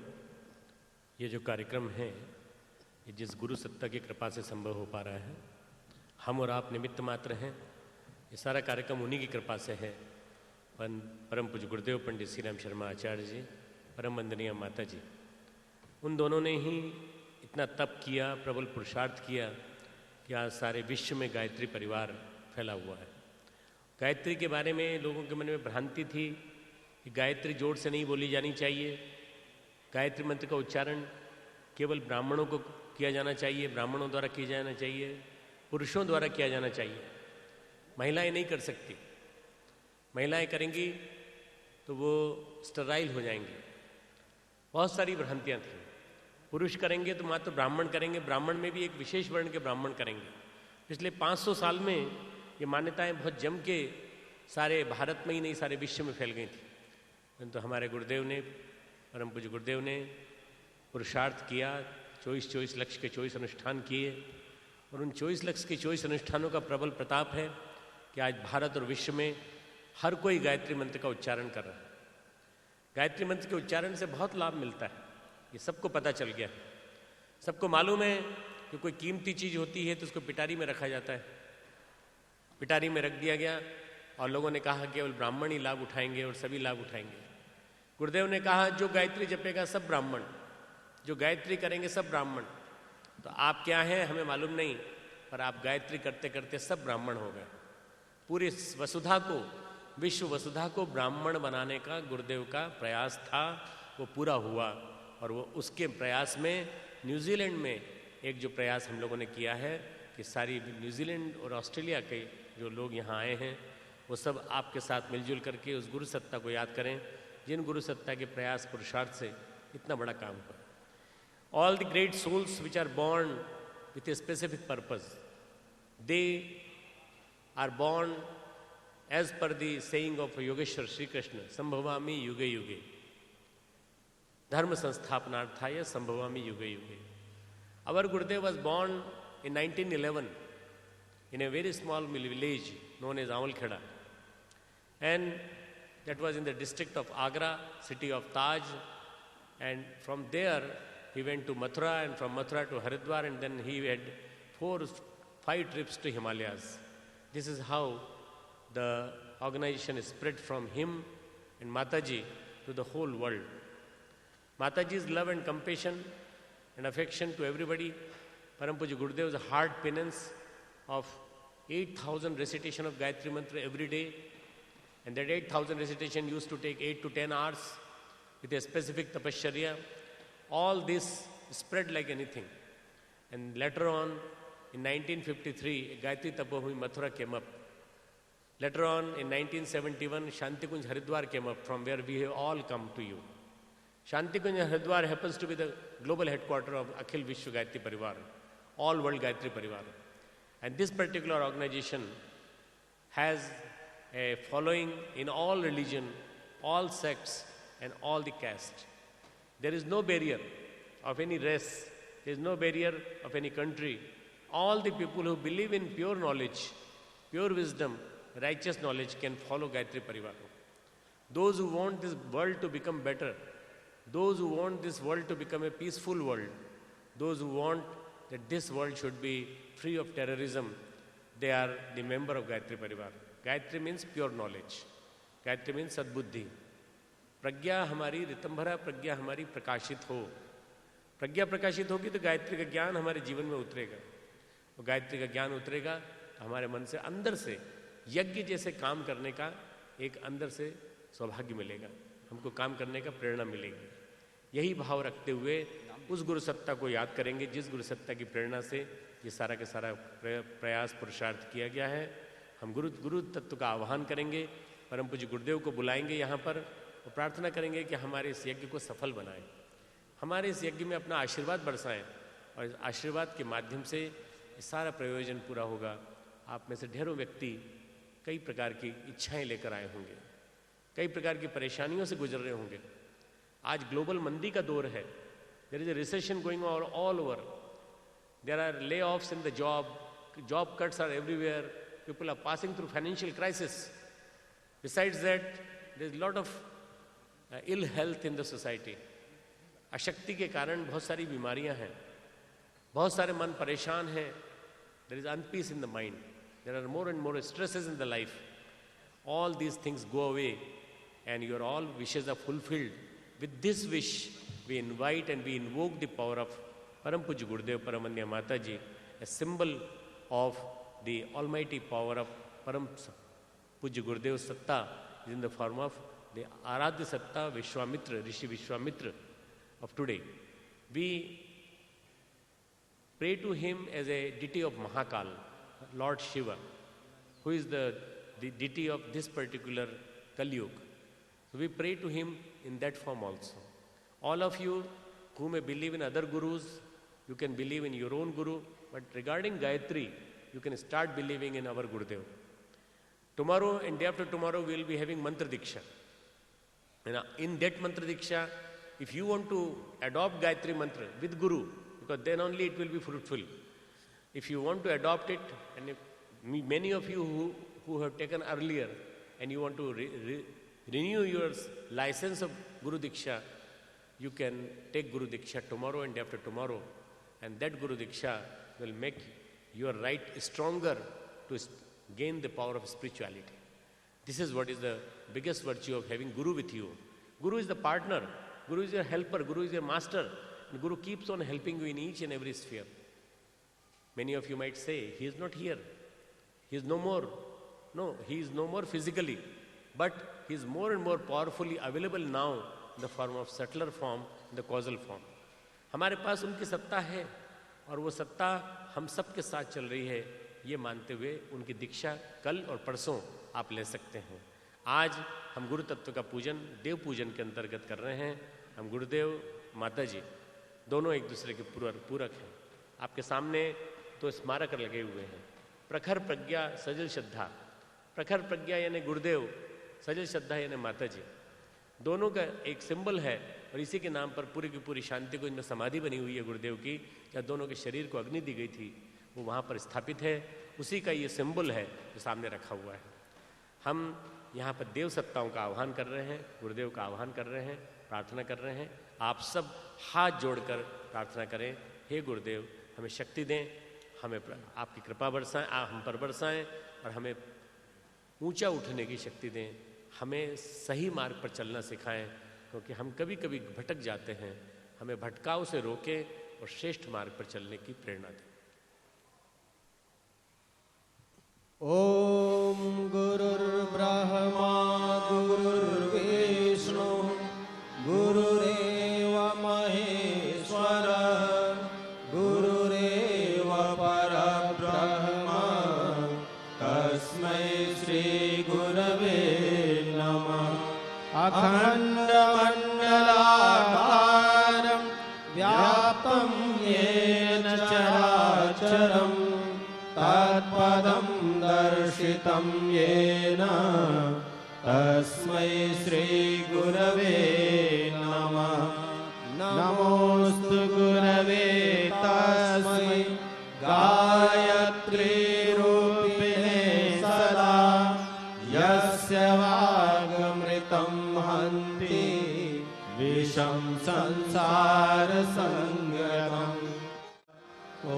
ये जो कार्यक्रम है ये जिस गुरु सत्ता की कृपा से संभव हो पा रहा है, हम और आप निमित्त मात्र हैं। ये सारा कार्यक्रम उन्हीं की कृपा से है। परम पूज्य गुरुदेव पंडित श्री राम शर्मा आचार्य जी, परम वंदनीय माता जी, उन दोनों ने ही इतना तप किया, प्रबल पुरुषार्थ किया कि आज सारे विश्व में गायत्री परिवार फैला हुआ है। गायत्री के बारे में लोगों के मन में भ्रांति थी कि गायत्री जोर से नहीं बोली जानी चाहिए, गायत्री मंत्र का उच्चारण केवल ब्राह्मणों को किया जाना चाहिए, ब्राह्मणों द्वारा किया जाना चाहिए, पुरुषों द्वारा किया जाना चाहिए, महिलाएं नहीं कर सकती। महिलाएं करेंगी तो वो स्टराइल हो जाएंगी। बहुत सारी भ्रांतियाँ थी। पुरुष करेंगे तो मात्र ब्राह्मण करेंगे, ब्राह्मण में भी एक विशेष वर्ण के ब्राह्मण करेंगे। पिछले 500 साल में ये मान्यताएं बहुत जम के सारे भारत में ही नहीं सारे विश्व में फैल गई थी। परंतु हमारे गुरुदेव ने, परम पूज्य गुरुदेव ने पुरुषार्थ किया, 24 लक्ष के 24 अनुष्ठान किए, और उन 24 लक्ष के 24 अनुष्ठानों का प्रबल प्रताप है कि आज भारत और विश्व में हर कोई गायत्री मंत्र का उच्चारण कर रहा है। गायत्री मंत्र के उच्चारण से बहुत लाभ मिलता है, ये सबको पता चल गया है। सबको मालूम है कि कोई कीमती चीज़ होती है तो उसको पिटारी में रखा जाता है। पिटारी में रख दिया गया और लोगों ने कहा केवल ब्राह्मण ही लाभ उठाएंगे और सभी लाभ उठाएंगे। गुरुदेव ने कहा जो गायत्री जपेगा सब ब्राह्मण, जो गायत्री करेंगे सब ब्राह्मण। तो आप क्या हैं हमें मालूम नहीं, पर आप गायत्री करते करते सब ब्राह्मण हो गए। पूरी वसुधा को, विश्व वसुधा को ब्राह्मण बनाने का गुरुदेव का प्रयास था, वो पूरा हुआ। और वो उसके प्रयास में न्यूजीलैंड में एक जो प्रयास हम लोगों ने किया है कि सारी न्यूजीलैंड और ऑस्ट्रेलिया के जो लोग यहाँ आए हैं वो सब आपके साथ मिलजुल करके उस गुरु सत्ता को याद करें जिन गुरु सत्ता के प्रयास पुरुषार्थ से इतना बड़ा काम हुआ। All the great souls which are born with a specific purpose, they are born as per the saying of Yogeshwar Sri Krishna, Sambhavami Yuge Yuge. Dharma Sansthapanarthaya Sambhavami Yuge Yuge. Our Gurudev was born in 1911 in a very small village known as Amalkheda. And that was in the district of Agra, city of Taj. And from there, he went to Mathura, and from Mathura to Haridwar, and then he had 4-5 trips to Himalayas. This is how the organization is spread from him and Mataji to the whole world. Mataji's love and compassion and affection to everybody, Param Puja Gurudev's hard penance of 8,000 recitation of Gayatri Mantra every day, and that 8,000 recitation used to take 8 to 10 hours with a specific tapasya. All this spread like anything. And later on, in 1953, Gayatri Tapabhumi Mathura came up. Later on, in 1971, Shantikunj Haridwar came up, from where we have all come to you. Shantikunj Haridwar happens to be the global headquarters of Akhil Vishwa Gayatri Parivar, all world Gayatri Parivar. And this particular organization has a following in all religion, all sects, and all the caste. There is no barrier of any race, there is no barrier of any country. All the people who believe in pure knowledge, pure wisdom, righteous knowledge can follow Gayatri Parivar. Those who want this world to become better, those who want this world to become a peaceful world, those who want that this world should be free of terrorism, they are the member of Gayatri Parivar. Gayatri means pure knowledge. Gayatri means sadbuddhi. प्रज्ञा हमारी ऋतंभरा, प्रज्ञा हमारी प्रकाशित हो। प्रज्ञा प्रकाशित होगी तो गायत्री का ज्ञान हमारे जीवन में उतरेगा, और गायत्री का ज्ञान उतरेगा तो हमारे मन से अंदर से यज्ञ जैसे काम करने का एक अंदर से सौभाग्य मिलेगा, हमको काम करने का प्रेरणा मिलेगी। यही भाव रखते हुए उस गुरु सत्ता को याद करेंगे जिस गुरु सत्ता की प्रेरणा से ये सारा के सारा प्रयास पुरुषार्थ किया गया है। हम गुरु तत्व का आह्वान करेंगे, परम पूज्य गुरुदेव को बुलाएंगे यहाँ पर और प्रार्थना करेंगे कि हमारे इस यज्ञ को सफल बनाएं, हमारे इस यज्ञ में अपना आशीर्वाद बरसाएं, और इस आशीर्वाद के माध्यम से ये सारा प्रयोजन पूरा होगा। आप में से ढेरों व्यक्ति कई प्रकार की इच्छाएं लेकर आए होंगे, कई प्रकार की परेशानियों से गुजर रहे होंगे। आज ग्लोबल मंदी का दौर है, There is a recession going on all over. There are layoffs in the job cuts are everywhere. People are passing through financial crisis. Besides that, there is a lot of ill health in the society. अशक्ति के कारण बहुत सारी बीमारियां हैं, बहुत सारे मन परेशान हैं. There is unpeace in the mind. There are more and more stresses in the life. All these things go away and your all wishes are fulfilled. With this wish, we invite and we invoke the power of Param Puj Gurudev Paramanya Mataji, a symbol of the almighty power of Param Puj Gurudev Satta is in the form of the Aradhya Satta Vishwamitra, Rishi Vishwamitra of today. We pray to him as a deity of Mahakal, Lord Shiva, who is the deity of this particular Kali Yuga. So we pray to him in that form also. All of you who may believe in other gurus, you can believe in your own guru, but regarding Gayatri, you can start believing in our Gurudev. Tomorrow and day after tomorrow, we will be having Mantra Diksha. And in that Mantra Diksha, if you want to adopt Gayatri Mantra with Guru, because then only it will be fruitful. If you want to adopt it, and if many of you who have taken earlier, and you want to renew your license of Guru Diksha, you can take Guru Diksha tomorrow and day after tomorrow, and that Guru Diksha will make your right stronger to gain the power of spirituality. This is what is the biggest virtue of having Guru with you. Guru is the partner, Guru is your helper, Guru is your master, and Guru keeps on helping you in each and every sphere. Many of you might say, he is not here, he is no more. No, he is no more physically, but he is more and more powerfully available now in the form of subtler form, in the causal form. हमारे पास उनकी सत्ता है और वो सत्ता हम सब के साथ चल रही है, ये मानते हुए उनकी दीक्षा कल और परसों आप ले सकते हैं. आज हम गुरु तत्व का पूजन देव पूजन के अंतर्गत कर रहे हैं. हम गुरुदेव माता जी दोनों एक दूसरे के पूरक हैं. आपके सामने तो स्मारक लगे हुए हैं. प्रखर प्रज्ञा सजल श्रद्धा. प्रखर प्रज्ञा यानी गुरुदेव, सजल श्रद्धा यानी माता जी. दोनों का एक सिंबल है और इसी के नाम पर पूरी की पूरी शांति को इनमें समाधि बनी हुई है गुरुदेव की. या दोनों के शरीर को अग्नि दी गई थी, वो वहाँ पर स्थापित है. उसी का ये सिंबल है जो सामने रखा हुआ है. हम यहाँ पर देव सत्ताओं का आह्वान कर रहे हैं, गुरुदेव का आह्वान कर रहे हैं, प्रार्थना कर रहे हैं. आप सब हाथ जोड़कर प्रार्थना करें, हे गुरुदेव हमें शक्ति दें, हमें आपकी कृपा बरसाएं, हम पर बरसाएं और हमें ऊंचा उठने की शक्ति दें. हमें सही मार्ग पर चलना सिखाएं, क्योंकि हम कभी कभी भटक जाते हैं. हमें भटकाव से रोकें और श्रेष्ठ मार्ग पर चलने की प्रेरणा दें. ओम गुरुर्ब्रह्मा गुरुर्विष्णु गुरुरेव महेश्वरः गुरुरेव परब्रह्म तस्मै श्री गुरवे नमः. अखण्डमण्डलाकारं व्याप्तं येन चराचरं तत्पदं दर्शितं येन तस्मै श्री गुरवे नमः. नमोस्तु गुरवे तस्मै गायत्री रूपिणे सदा यस्य वागमृतं हन्ति विषं संसार संगतम्. ॐ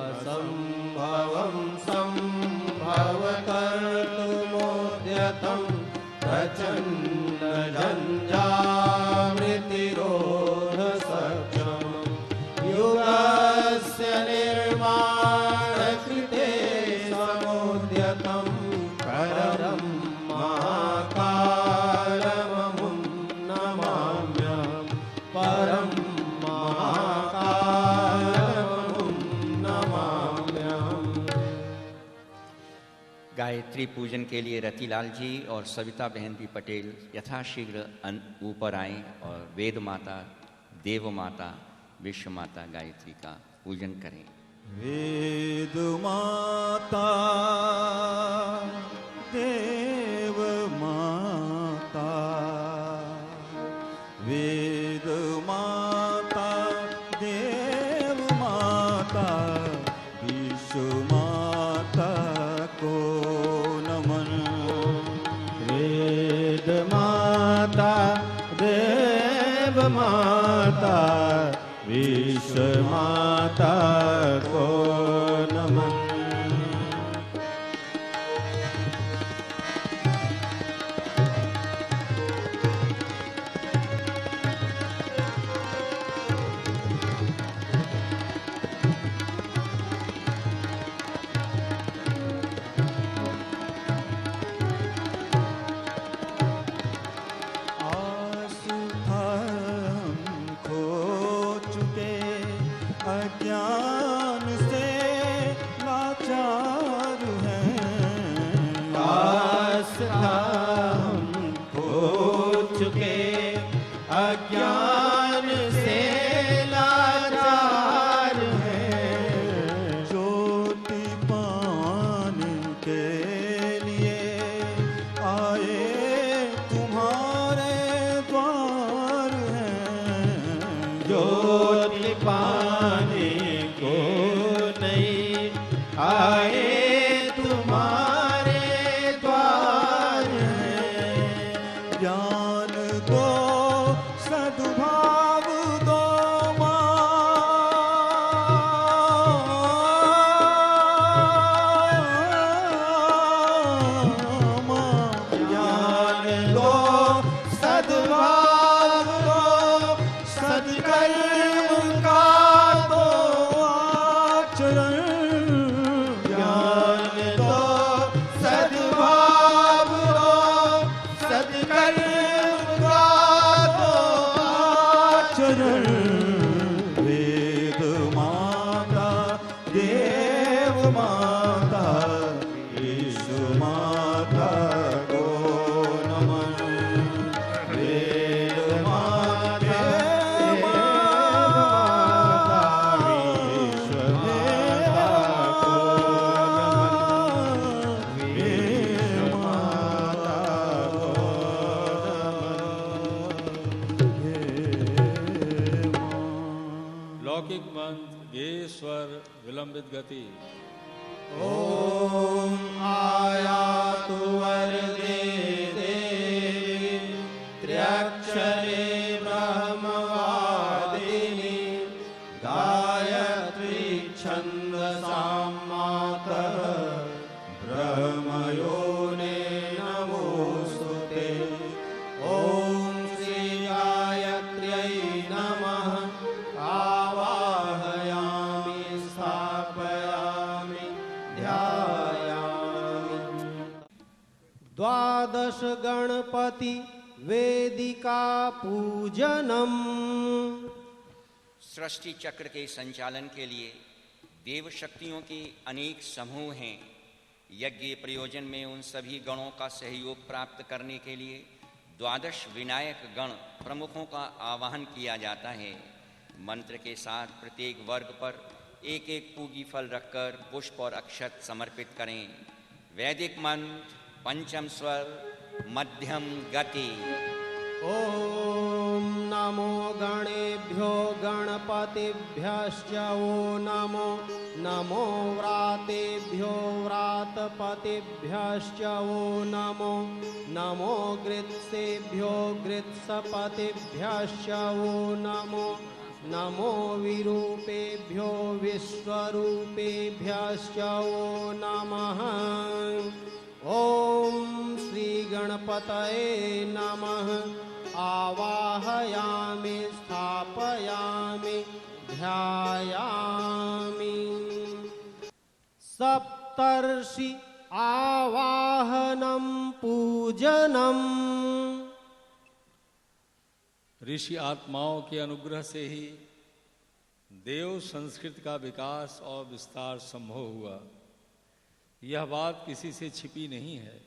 असंभवं संभवकर्तुमुद्यतं प्रचण्ड झञ्झामृतिरोधसक्षमं युगस्य निर्माणकृते समुद्यतं परं महाकालममुं नमाम्यहं. परं महाकालममुं नमाम्यहं. गायत्री पूजन के लिए रतिलाल जी और सविता बहन भी पटेल यथाशीघ्र ऊपर आएं और वेद माता, देव माता, विश्व माता गायत्री का पूजन करें. वेद माता देव माता, वेद माता माता विश्व माता को नमन। अज्ञान से लाचार हैं, आस्था हम खो चुके अज्ञान से लाचार हैं। ज्योति पाने के लिए आए तुम्हारे द्वार हैं, ज्योति पाने को नहीं आए तुम्हारे द्वार हैं। ज्ञान दो सद्भाव दो ज्ञान दो सद्भाव दो सत्कर्म का दो आचरण। ज्ञान दो सद्भाव दो सत्कर्म का दो आचरण। वेद माता देव माता विश्व माता को नमन। वेद माता देव माता विश्व माता को नमन। विश्व माता लौकिक मंत्र गे स्वर विलंबित गति। ओम आयातु वरदे देवी त्र्यक्षरे ब्रह्मवादिनी गायत्री छन्दसां मातः ब्रह्मयोने नमोस्तुते। ओम श्री गायत्र्यै नमः। आवाहयामि स्थापयामि ध्यायामि। द्वादश गणपति वेदिका पूजनम। सृष्टि चक्र के संचालन के लिए देव शक्तियों के अनेक समूह हैं। यज्ञ प्रयोजन में उन सभी गणों का सहयोग प्राप्त करने के लिए द्वादश विनायक गण प्रमुखों का आवाहन किया जाता है। मंत्र के साथ प्रत्येक वर्ग पर एक एक पूगी फल रखकर पुष्प और अक्षत समर्पित करें। वैदिक मंत्र पंचम स्वर मध्यम गति। ओम नमो गणेभ्यो गणपतिभ्यश्च वो नमो। नमो व्रातेभ्यो व्रातपतिभ्यश्च वो नमो। नमो गृत्सेभ्यो गृत्सपतिभ्यश्च वो नमो। नमो विरूपेभ्यो विश्वरूपेभ्यश्च वो नमः। ओम श्री गणपतये नमः। आवाहयामि स्थापयामि ध्यायामि। सप्तर्षि आवाहनं पूजनम। ऋषि आत्माओं के अनुग्रह से ही देव संस्कृति का विकास और विस्तार संभव हुआ। यह बात किसी से छिपी नहीं है।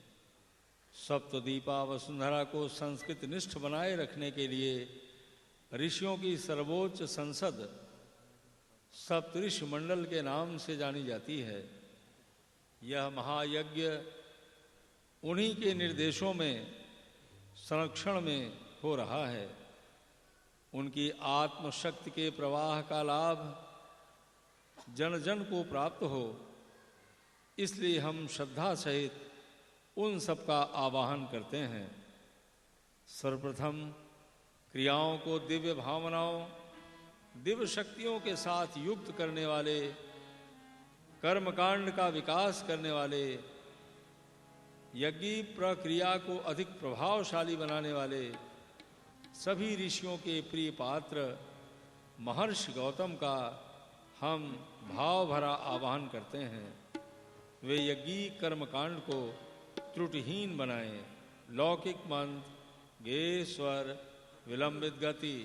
सप्तदीपा वसुंधरा को संस्कृत निष्ठ बनाए रखने के लिए ऋषियों की सर्वोच्च संसद सप्तऋषि मंडल के नाम से जानी जाती है। यह महायज्ञ उन्हीं के निर्देशों में संरक्षण में हो रहा है। उनकी आत्मशक्ति के प्रवाह का लाभ जन जन को प्राप्त हो, इसलिए हम श्रद्धा सहित उन सब का आवाहन करते हैं। सर्वप्रथम क्रियाओं को दिव्य भावनाओं, दिव्य शक्तियों के साथ युक्त करने वाले, कर्मकांड का विकास करने वाले, यज्ञ प्रक्रिया को अधिक प्रभावशाली बनाने वाले सभी ऋषियों के प्रिय पात्र महर्षि गौतम का हम भाव भरा आह्वान करते हैं। वे यज्ञीय कर्मकांड को त्रुटिहीन बनाएं। लौकिक मंत्र, गे स्वर, विलंबित गति।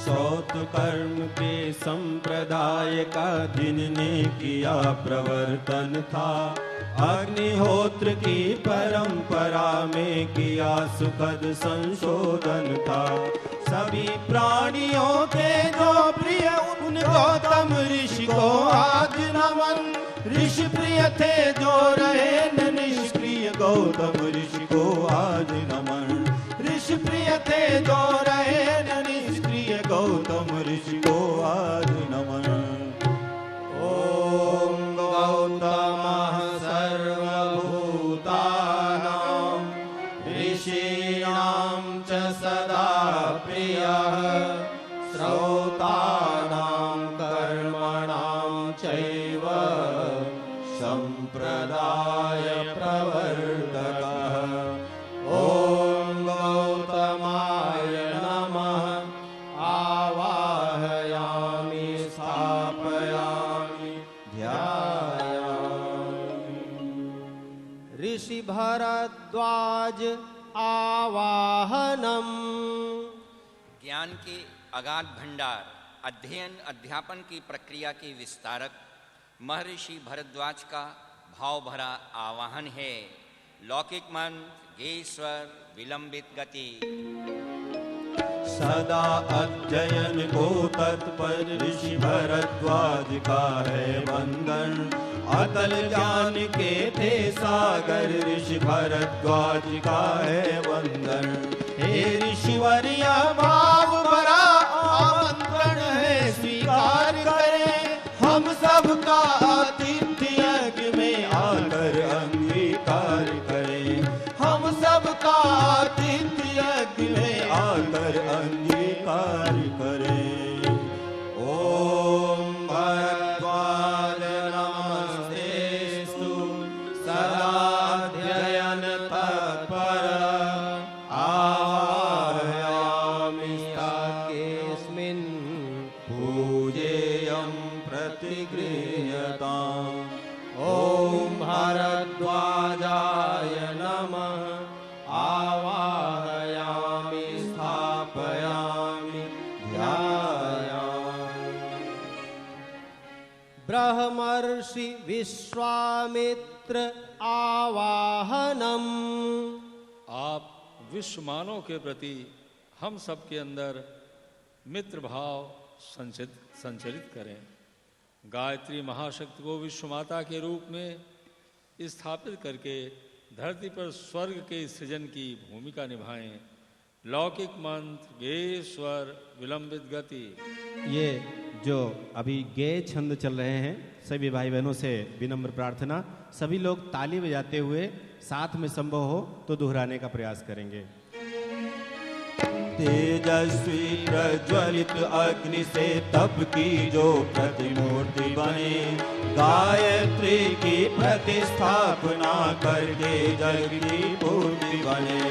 श्रौत कर्म के संप्रदाय का जिनने किया प्रवर्तन था, अग्निहोत्र की परंपरा में किया सुखद संशोधन था। सभी प्राणियों के जो प्रिय उन गौतम ऋषि को आज नमन। ऋषि प्रिय थे जो रहे न निष्क्रिय, गौतम ऋषि को आज नमन। ऋषि प्रिय थे जो रहे न निष्क्रिय, गौतम ऋषि को आज नमन। ओम गौतमः सर्वभूतानां ऋषीणां च सदा प्रियः, श्रौतानां कर्मणां चैव संप्रदाय प्रवर्तकः। ओम गौतमाय नमः। आवाहयामि, स्थापयामि, ध्यायामि। ऋषि भरद्वाज आवाहनम। ज्ञान के अगाध भंडार, अध्ययन अध्यापन की प्रक्रिया के विस्तारक महर्षि भरद्वाज का भाव भरा आवाहन है। लौकिक मंत्र, गे स्वर, विलंबित गति। सदा अध्ययन को तत्पर ऋषि भरद्वाज का है वंदन। अतल ज्ञान के थे सागर ऋषि भरद्वाज का है वंदन। हे ऋषिवर्य भाव भरा आमंत्रण है स्वीकार करें। हम सबका आतिथ्य यज्ञ में आकर अंगीकार करें। हम सबका आतिथ्य यज्ञ में आकर अंगीकार करें। ओम भरद्वाज नमस्तेस्तु सदाध्ययन तत्पर। आवाहयामि केऽस्मिन् पूजेयं प्रतिगृह्यताम्। ओम भरद्वाजाय नमः। आवाहयामि, स्थापयामि, ध्यायामि। ब्रह्मर्षि विश्वामित्र आवाहनम। आप विश्वमानव के प्रति हम सबके अंदर मित्र भाव संचरित करें। गायत्री महाशक्ति को विश्व माता के रूप में स्थापित करके धरती पर स्वर्ग के सृजन की भूमिका निभाएं। लौकिक मंत्र, गे स्वर, विलंबित गति। ये जो अभी गे छंद चल रहे हैं, सभी भाई बहनों से विनम्र प्रार्थना, सभी लोग ताली बजाते हुए साथ में संभव हो तो दोहराने का प्रयास करेंगे। तेजस्वी प्रज्वलित अग्नि से तप की जो प्रतिमूर्ति बने, गायत्री की प्रतिस्थापना करके जग की पूर्ति बने।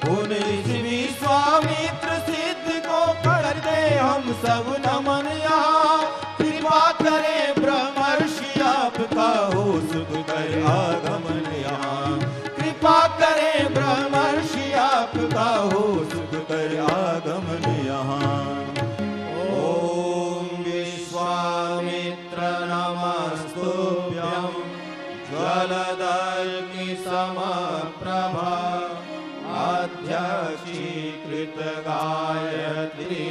उन ऋषि विश्वामित्र सिद्ध को कर दे हम सब नमन यहाँ। कृपा करे ब्रह्मर्षि आपका हो सुख कर आगमन यहाँ। कृपा करे ब्रह्मर्षि आपका हो सुख कर आगमन यहाँ। ओम विश्वामित्र नमस्तुभ्यं ज्वलदग्नि समप्रभा। अध्यक्षीकृत गायत्री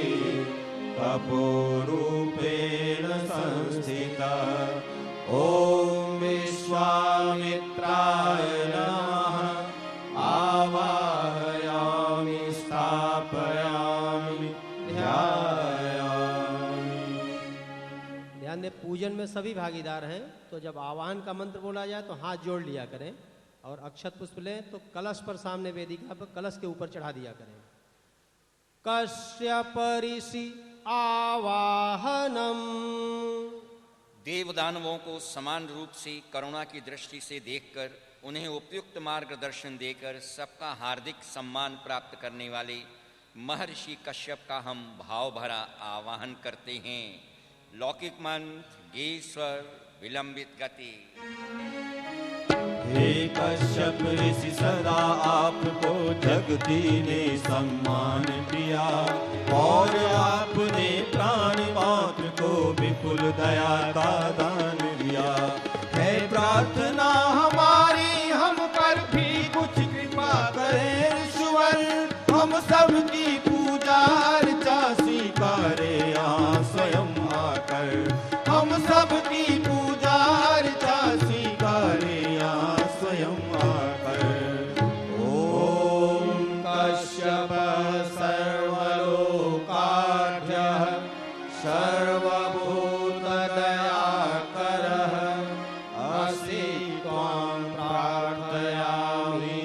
तपोरूपेण संस्थिता। ओम विश्वामित्राय नमः। आवाहयामि, स्थापयामि, ध्यायामि। ध्यान दें, पूजन में सभी भागीदार हैं, तो जब आवाहन का मंत्र बोला जाए तो हाथ जोड़ लिया करें और अक्षत पुष्प लें तो कलश पर सामने वेदिका पर कलश के ऊपर चढ़ा दिया करें। कश्यप ऋषि आवाहनम। देवदानवों को समान रूप से करुणा की दृष्टि से देखकर उन्हें उपयुक्त मार्गदर्शन देकर सबका हार्दिक सम्मान प्राप्त करने वाले महर्षि कश्यप का हम भाव भरा आवाहन करते हैं। लौकिक मंत्र गेश्वर विलंबित गति। हे कश्यप ऋषि सदा आपको जगती ने सम्मान दिया और आपने प्राणी मात्र को विपुल दया का दान दिया। है प्रार्थना हमारी हम पर भी कुछ कृपा करें ईश्वर, हम सबकी पूजा अर्चा स्वीकारे यहाँ स्वयं आकर। हम सबकी पूजा अर्चा स्वीकारे यहाँ स्वयं आकर। ओम कश्यप सर्वलोकाढ्यः सर्वभूत दयाकरः असि त्वां प्रार्थयामि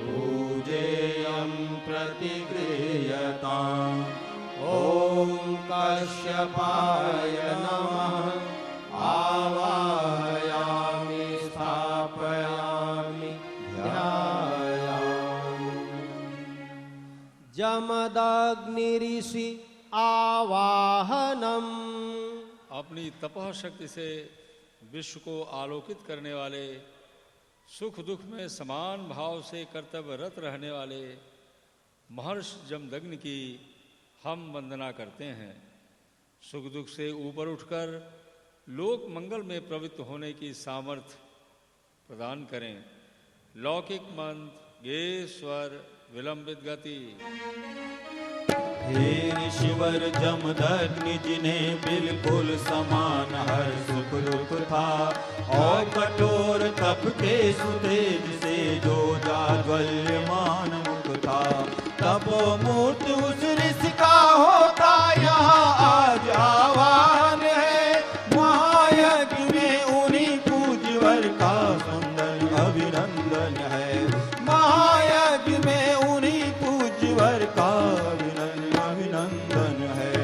पूजेयं प्रतिगृह्यताम्। ओम कश्यपाय नमः आवाहयामि स्थापयामि ध्यायामि। जमदग्नि ऋषि आवाहनम। अपनी तपः शक्ति से विश्व को आलोकित करने वाले, सुख दुख में समान भाव से कर्तव्यरत रहने वाले महर्षि जमदग्नि की हम वंदना करते हैं। सुख दुख से ऊपर उठकर लोक मंगल में प्रवृत्त होने की सामर्थ्य प्रदान करें। लौकिक मंत्र गे स्वर विलंबित गति। हे ऋषिवर जमदग्नि जिन्हें बिल्कुल समान हर सुख दुख था और कठोर तप के सुतेज से जो जाज्वल्यमान मुख था, तपोमूर्त उस ऋषि का होता यहाँ आज आवाहन है। महायज्ञ में उन्हीं पूज्यवर का सुंदर अभिनंदन है। महायज्ञ में उन्हीं पूज्यवर का अभिनंदन है।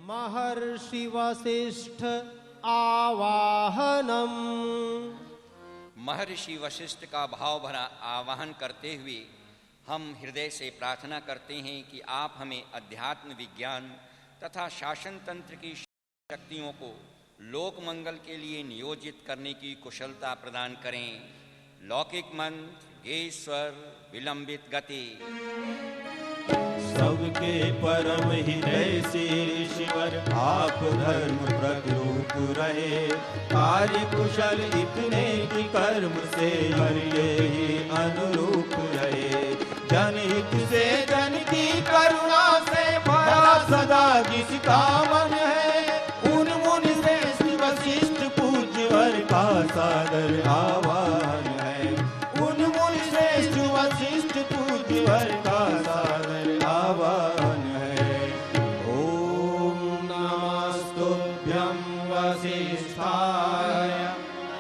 महर्षि वशिष्ठ आवाहनम। महर्षि वशिष्ठ का भाव भरा आवाहन करते हुए हम हृदय से प्रार्थना करते हैं कि आप हमें अध्यात्म विज्ञान तथा शासन तंत्र की शक्तियों को लोक मंगल के लिए नियोजित करने की कुशलता प्रदान करें। लौकिक मंत्र गेश्वर विलंबित गति। सबके परम हृदय से ऋषिवर आप धर्म प्रद्रूप रहे। कार्य कुशल इतने कि कर्म से हरिये ही अनुरूप रहे। जनहित से जन की करुणा से भरा सदा जिसका मन है, उन मुनि श्रेष्ठ वशिष्ठ पूज्यवर का सादर आवाहन है। उन मुनि श्रेष्ठ वशिष्ठ पूज्यवर का सादर आवाहन है। ओम नमस्तुभ्यं वसिष्ठाय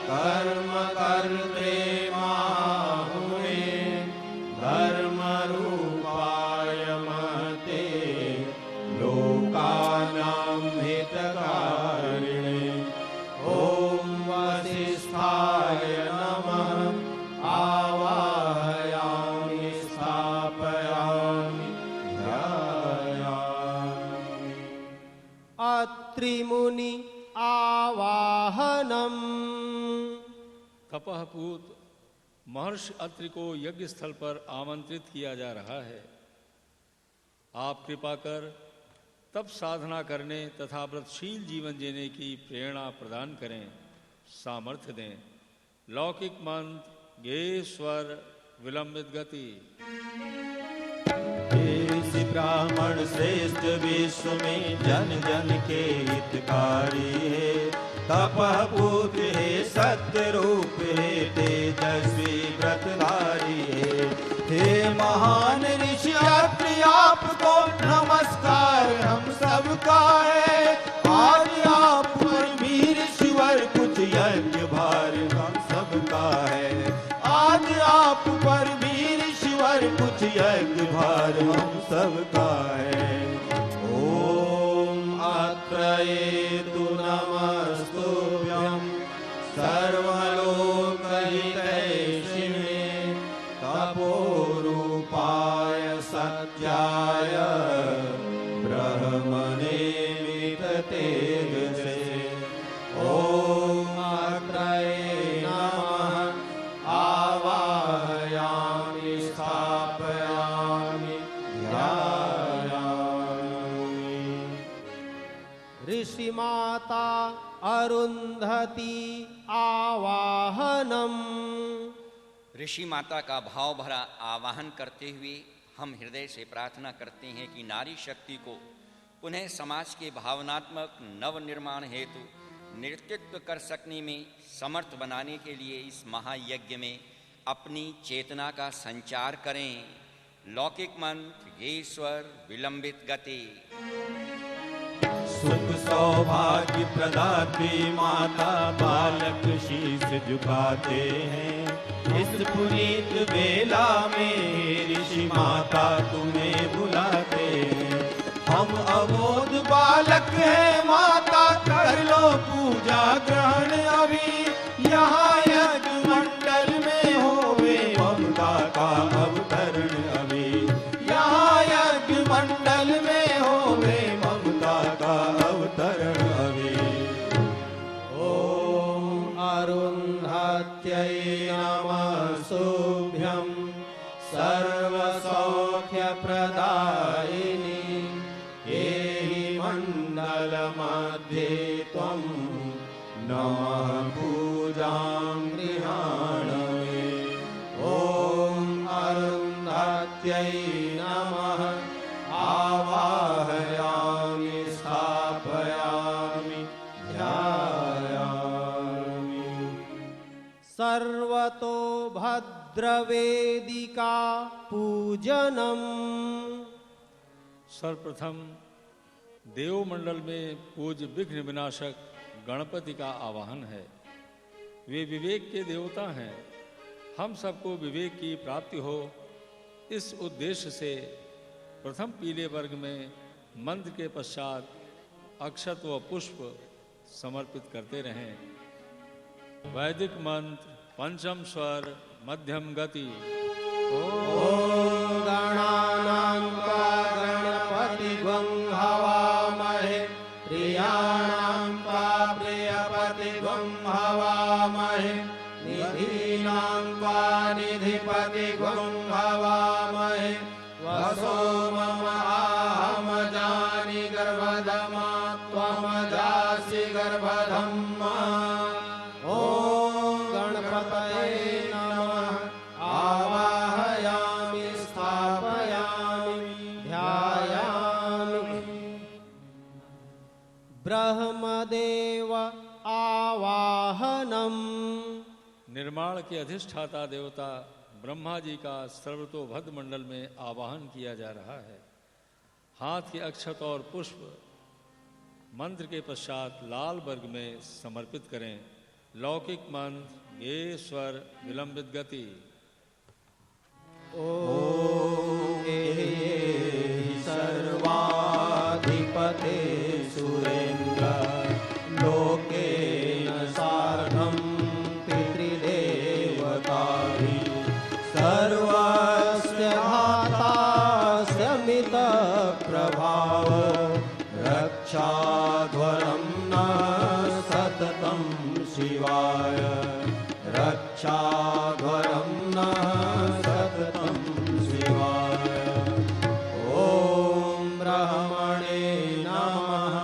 कर्म कर्ते माहुरे धर्म रूपाय महते लोकानां हितकारिणे। ओम वसिष्ठाय नमः आवाहयामि स्थापयामि ध्यायामि। अत्रि मुनि आवाहनम। तपःपूत महर्षि अत्रि को यज्ञ स्थल पर आमंत्रित किया जा रहा है। आप कृपा कर तप साधना करने तथा व्रतशील जीवन जीने की प्रेरणा प्रदान करें, सामर्थ्य दें। लौकिक मंत्र गे स्वर विलंबित गति। ऋषि ब्राह्मण श्रेष्ठ विश्व में जन जन के हितकारी है। तपःपूत है सत्य रूप है तेजस्वी व्रतधारी है। हे महान ऋषि अत्रि आपको नमस्कार हम सबका है। आज आप पर वीर ऋषिवर कुछ यज्ञ भार हम सबका है। आज आप पर वीर ऋषिवर कुछ यज्ञ भार हम सबका है। ओम अत्रयेतु नमस्तुभ्यं सर्वलोकहितैषिणे तपोरूपाय सत्याय ब्रह्मणे मिततेजसे। ओम अत्रये नमः आवाहयामि स्थापयामि ध्यायामि। ऋषिमाता अरुंधति आवाहनम। ऋषि माता का भाव भरा आवाहन करते हुए हम हृदय से प्रार्थना करते हैं कि नारी शक्ति को पुनः समाज के भावनात्मक नव निर्माण हेतु नेतृत्व कर सकने में समर्थ बनाने के लिए इस महायज्ञ में अपनी चेतना का संचार करें। लौकिक मंत्र ईश्वर विलंबित गति। सुख सौभाग्य प्रदात्री माता बालक शीश झुकाते हैं। इस पुनीत बेला में ऋषि माता तुम्हें बुलाते हैं। हम अबोध बालक हैं माता कर लो पूजा ग्रहण अभी। यहाँ यज्ञ मंडल में होवे ममता का अवतरण अभी। यहाँ यज्ञ मंडल में होवे ममता का अवतरण अभी। ओम अरुंधत्यै नमस्तुभ्यं सर्वसौख्यप्रदायिनी। एहि मंडल मध्ये त्वं नमः पूजां गृहाणमे। ओम अरुंधत्यै नमः आवाहयामि स्थापयामि ध्यायामि। सर्वतो भद्रवेदिका पूजनम। सर्वप्रथम देवमंडल में पूज्य विघ्न विनाशक गणपति का आवाहन है। वे विवेक के देवता हैं। हम सबको विवेक की प्राप्ति हो, इस उद्देश्य से प्रथम पीले वर्ग में मंत्र के पश्चात अक्षत व पुष्प समर्पित करते रहें। वैदिक मंत्र पंचम स्वर मध्यम गति। ओम गणानां गणपतिग्वं हवामहे प्रियाणां प्रियपतिग्वं हवामहे निधीनां निधिपतिग्वं हवामहे वसो मम आहमजानि गर्भधमा त्वमजासि गर्भधम्मा। ओम गणपतये नमः आवाहयामि स्थापयामि ध्यायामि। ब्रह्मदेव आवाहनम। निर्माण के अधिष्ठाता देवता ब्रह्मा जी का सर्वतोभद्र मंडल में आवाहन किया जा रहा है। हाथ के अक्षत और पुष्प मंत्र के पश्चात लाल वर्ग में समर्पित करें। लौकिक मंत्र ये स्वर विलंबित गति। ओम सर्वाधिपते सुरेन्द्र लोकेन सार्धं पितृदेवताभिः सर्वस्य धातास्य मितप्रभाव रक्षाध्वरं न सततं शिवाय रक्षाध्वरं न सततं शिवाय। ओम ब्रह्मणे नमः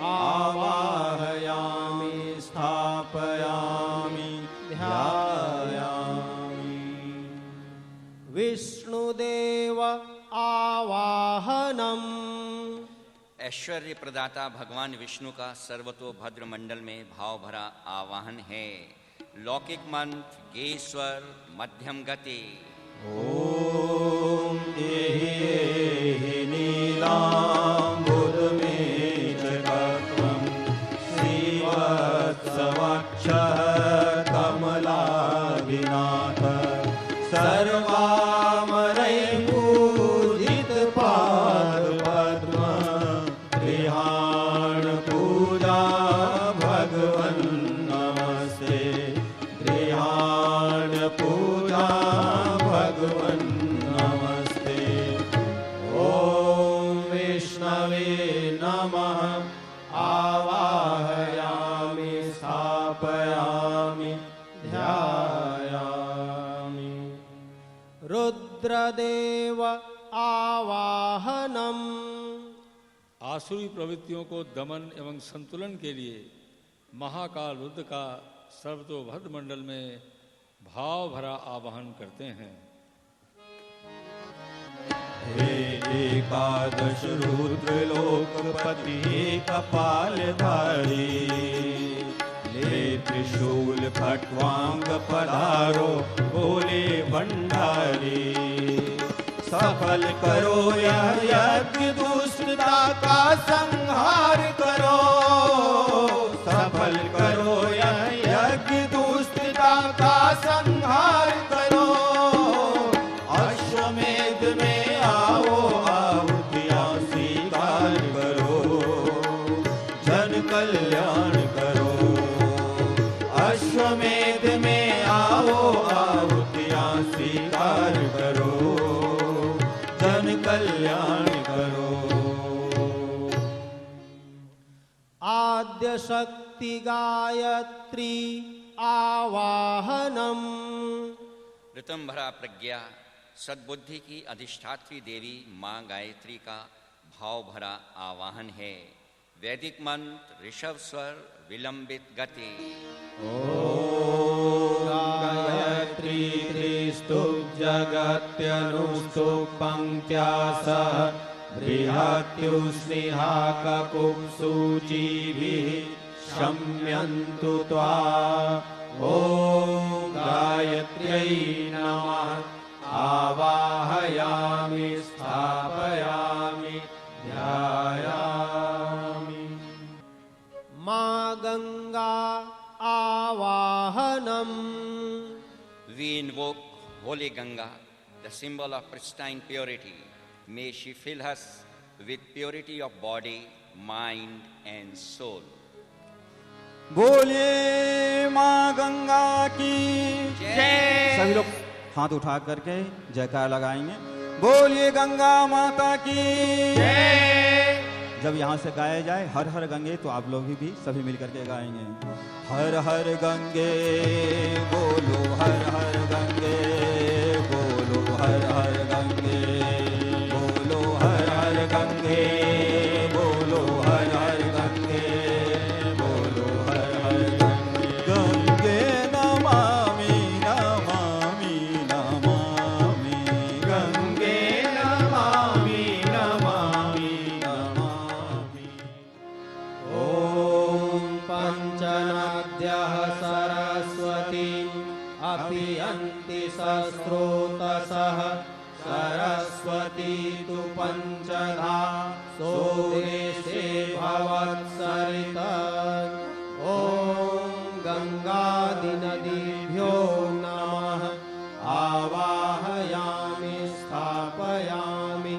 आवाहयामि स्थापयामि ध्यायामि। विष्णुदेव आवाहनम। ऐश्वर्य प्रदाता भगवान विष्णु का सर्वतोभद्र मंडल में भाव भरा आवाहन है। लौकिक मंत्र गेश्वर मध्यम गति। ओम एहि नीलाम्बुदमेघकट्वं श्रीवत्सवक्षः कमलाभिनाथ सर्वामरैः पूजित पूजा भगवन् नमस्ते। ॐ विष्णवे नमः। आवाहयामि स्थापयामि ध्यायामि। रुद्रदेव आवाहनम्। आसुरी प्रवृत्तियों को दमन एवं संतुलन के लिए महाकाल रुद्र का सर्वतोभद्र मंडल में भाव भरा आवाहन करते हैं। हे एकादश रुद्र लोकपति कपालधारी, हे त्रिशूल खट्वांग पधारो बोले भंडारी। सफल करो यह यज्ञ दुष्टता का संहार करो, सफल करो यह यज्ञ दुष्टता का संहार करो। अश्वमेध में आओ आहुतियां स्वीकार करो, जन कल्याण करो। अश्वमेध में आओ आहुतियां स्वीकार करो, जन कल्याण करो। आद्य शक्ति गायत्री आवाहनम्। ऋतंभरा प्रज्ञा सद्बुद्धि की अधिष्ठात्री देवी माँ गायत्री का भाव भरा आवाहन है। वैदिक मंत्र ऋषभ स्वर विलंबित गति। गायत्री त्रिस्तुप जगत्यनुस्तुप पंक्त्या सह बृहत्युस्निहाककुब्सूचिभिः शम्यन्तु त्वा। ॐ गायत्र्यै नमः। आवाहयामि स्थापयामि ध्यायामि। माँ Ganga आवाहनम्। We invoke Holy Ganga, the symbol of pristine purity. May she fill us with purity of body, mind and soul. बोलिए माँ गंगा की जय। सभी लोग हाथ उठा करके जयकार लगाएंगे। बोलिए गंगा माता की जय। जब यहाँ से गाया जाए हर हर गंगे तो आप लोग भी सभी मिलकर के गाएंगे। हर हर गंगे बोलो, हर हर गंगे बोलो, हर हर गंगे बोलो, हर हर गंगे बोलो, हर हर गंगे बोलो, हर हर गंगे। गंगे नमामि नमामि नमामि, गंगे नमामि नमामि नमामि। ॐ पंचनद्यः सरस्वतीम् अपियन्ति सस्रोतसः। सरस्वती तु पंचधा सोदेशे भवत्सरितः। ॐ गंगादिनदीभ्यो नमः। आवाहयामि स्थापयामि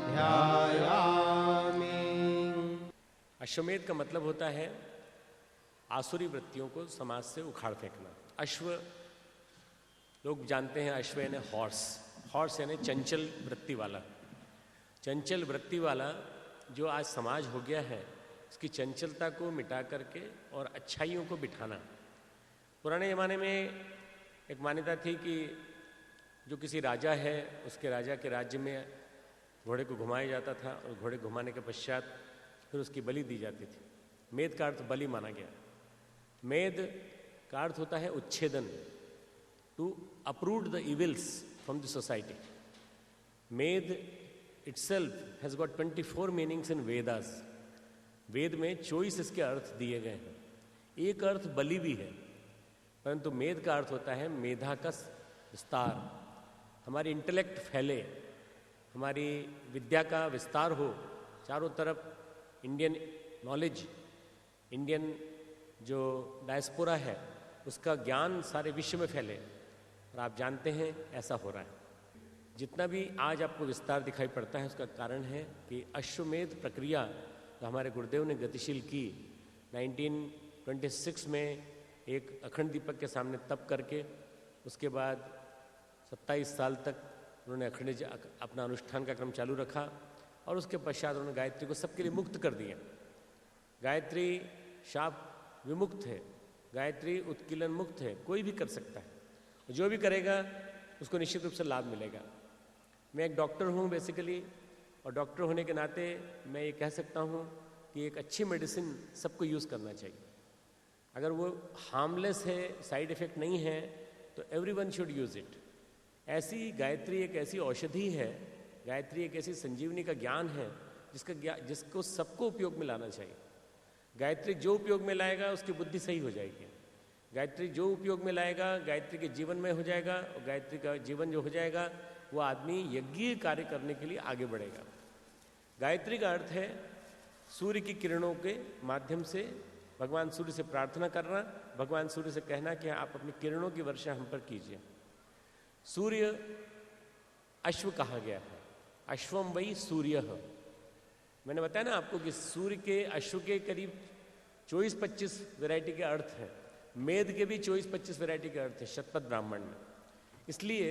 ध्यायामि। अश्वमेध का मतलब होता है आसुरी वृत्तियों को समाज से उखाड़ फेंकना। अश्व लोग जानते हैं, अश्व यानी हॉर्स। हॉर्स यानी चंचल वृत्ति वाला। चंचल वृत्ति वाला जो आज समाज हो गया है, उसकी चंचलता को मिटा करके और अच्छाइयों को बिठाना। पुराने ज़माने में एक मान्यता थी कि जो किसी राजा है, उसके राजा के राज्य में घोड़े को घुमाया जाता था और घोड़े घुमाने के पश्चात फिर उसकी बलि दी जाती थी। मेद का अर्थ बलि माना गया। मेद का अर्थ होता है उच्छेदन, to uproot the evils from the society. Med itself has got 24 meanings in Vedas. वेद में 24 इसके अर्थ दिए गए हैं। एक अर्थ बलि भी है, परंतु मेद का अर्थ होता है मेधा का विस्तार। हमारी इंटेलेक्ट फैले, हमारी विद्या का विस्तार हो, चारों तरफ इंडियन नॉलेज, इंडियन जो डायस्पोरा है उसका ज्ञान सारे विश्व में फैले। और आप जानते हैं ऐसा हो रहा है। जितना भी आज आपको विस्तार दिखाई पड़ता है उसका कारण है कि अश्वमेध प्रक्रिया जो हमारे गुरुदेव ने गतिशील की 1926 में एक अखंड दीपक के सामने तप करके उसके बाद 27 साल तक उन्होंने अखंड अपना अनुष्ठान का क्रम चालू रखा और उसके पश्चात उन्होंने गायत्री को सबके लिए मुक्त कर दिया। गायत्री शाप विमुक्त है, गायत्री उत्कीलन मुक्त है, कोई भी कर सकता है। जो भी करेगा उसको निश्चित रूप से लाभ मिलेगा। मैं एक डॉक्टर हूँ बेसिकली, और डॉक्टर होने के नाते मैं ये कह सकता हूँ कि एक अच्छी मेडिसिन सबको यूज़ करना चाहिए। अगर वो हार्मलेस है, साइड इफ़ेक्ट नहीं है, तो एवरीवन शुड यूज़ इट। ऐसी गायत्री एक ऐसी औषधि है, गायत्री एक ऐसी संजीवनी का ज्ञान है जिसको सबको उपयोग में लाना चाहिए। गायत्री जो उपयोग में लाएगा उसकी बुद्धि सही हो जाएगी। गायत्री जो उपयोग में लाएगा गायत्री के जीवन में हो जाएगा, और गायत्री का जीवन जो हो जाएगा वो आदमी यज्ञीय कार्य करने के लिए आगे बढ़ेगा। गायत्री का अर्थ है सूर्य की किरणों के माध्यम से भगवान सूर्य से प्रार्थना करना, भगवान सूर्य से कहना कि आप अपनी किरणों की वर्षा हम पर कीजिए। सूर्य अश्व कहा गया है, अश्वम वही सूर्य। मैंने बताया ना आपको कि सूर्य के अश्व के करीब 24-25 वैरायटी के अर्थ हैं, मेध के भी 24-25 वैरायटी के अर्थ हैं शतपथ ब्राह्मण में। इसलिए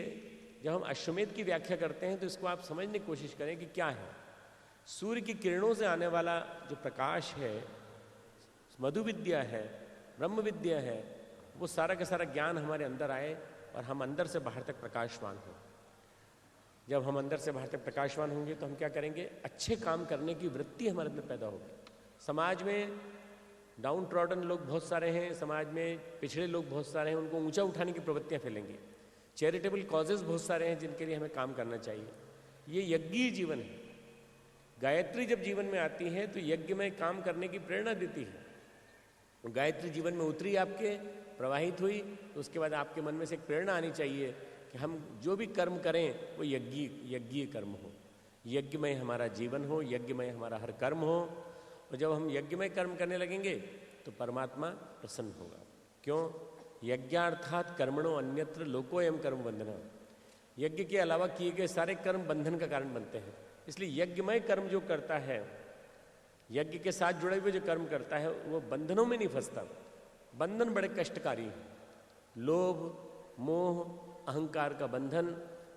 जब हम अश्वमेध की व्याख्या करते हैं तो इसको आप समझने की कोशिश करें कि क्या है। सूर्य की किरणों से आने वाला जो प्रकाश है, मधु विद्या है, ब्रह्म विद्या है, वो सारा का सारा ज्ञान हमारे अंदर आए और हम अंदर से बाहर तक प्रकाशवान हों। जब हम अंदर से बाहर तक प्रकाशवान होंगे तो हम क्या करेंगे, अच्छे काम करने की वृत्ति हमारे अंदर पैदा होगी। समाज में डाउन ट्रॉडन लोग बहुत सारे हैं, समाज में पिछड़े लोग बहुत सारे हैं, उनको ऊंचा उठाने की प्रवृत्तियां फैलेंगी। चैरिटेबल कॉजेज बहुत सारे हैं जिनके लिए हमें काम करना चाहिए। ये यज्ञीय जीवन है। गायत्री जब जीवन में आती है तो यज्ञ में काम करने की प्रेरणा देती है। गायत्री जीवन में उतरी, आपके प्रवाहित हुई, तो उसके बाद आपके मन में से एक प्रेरणा आनी चाहिए कि हम जो भी कर्म करें वो यज्ञीय कर्म हो, यज्ञमय हमारा जीवन हो, यज्ञमय हमारा हर कर्म हो। और जब हम यज्ञमय कर्म करने लगेंगे तो परमात्मा प्रसन्न होगा। क्यों? यज्ञार्थात कर्मणो अन्यत्र लोकोयम कर्म बंधना। यज्ञ के अलावा किए गए सारे कर्म बंधन का कारण बनते हैं। इसलिए यज्ञमय कर्म जो करता है, यज्ञ के साथ जुड़े हुए जो कर्म करता है, वो बंधनों में नहीं फंसता। बंधन बड़े कष्टकारी हैं। लोभ, मोह, अहंकार का बंधन,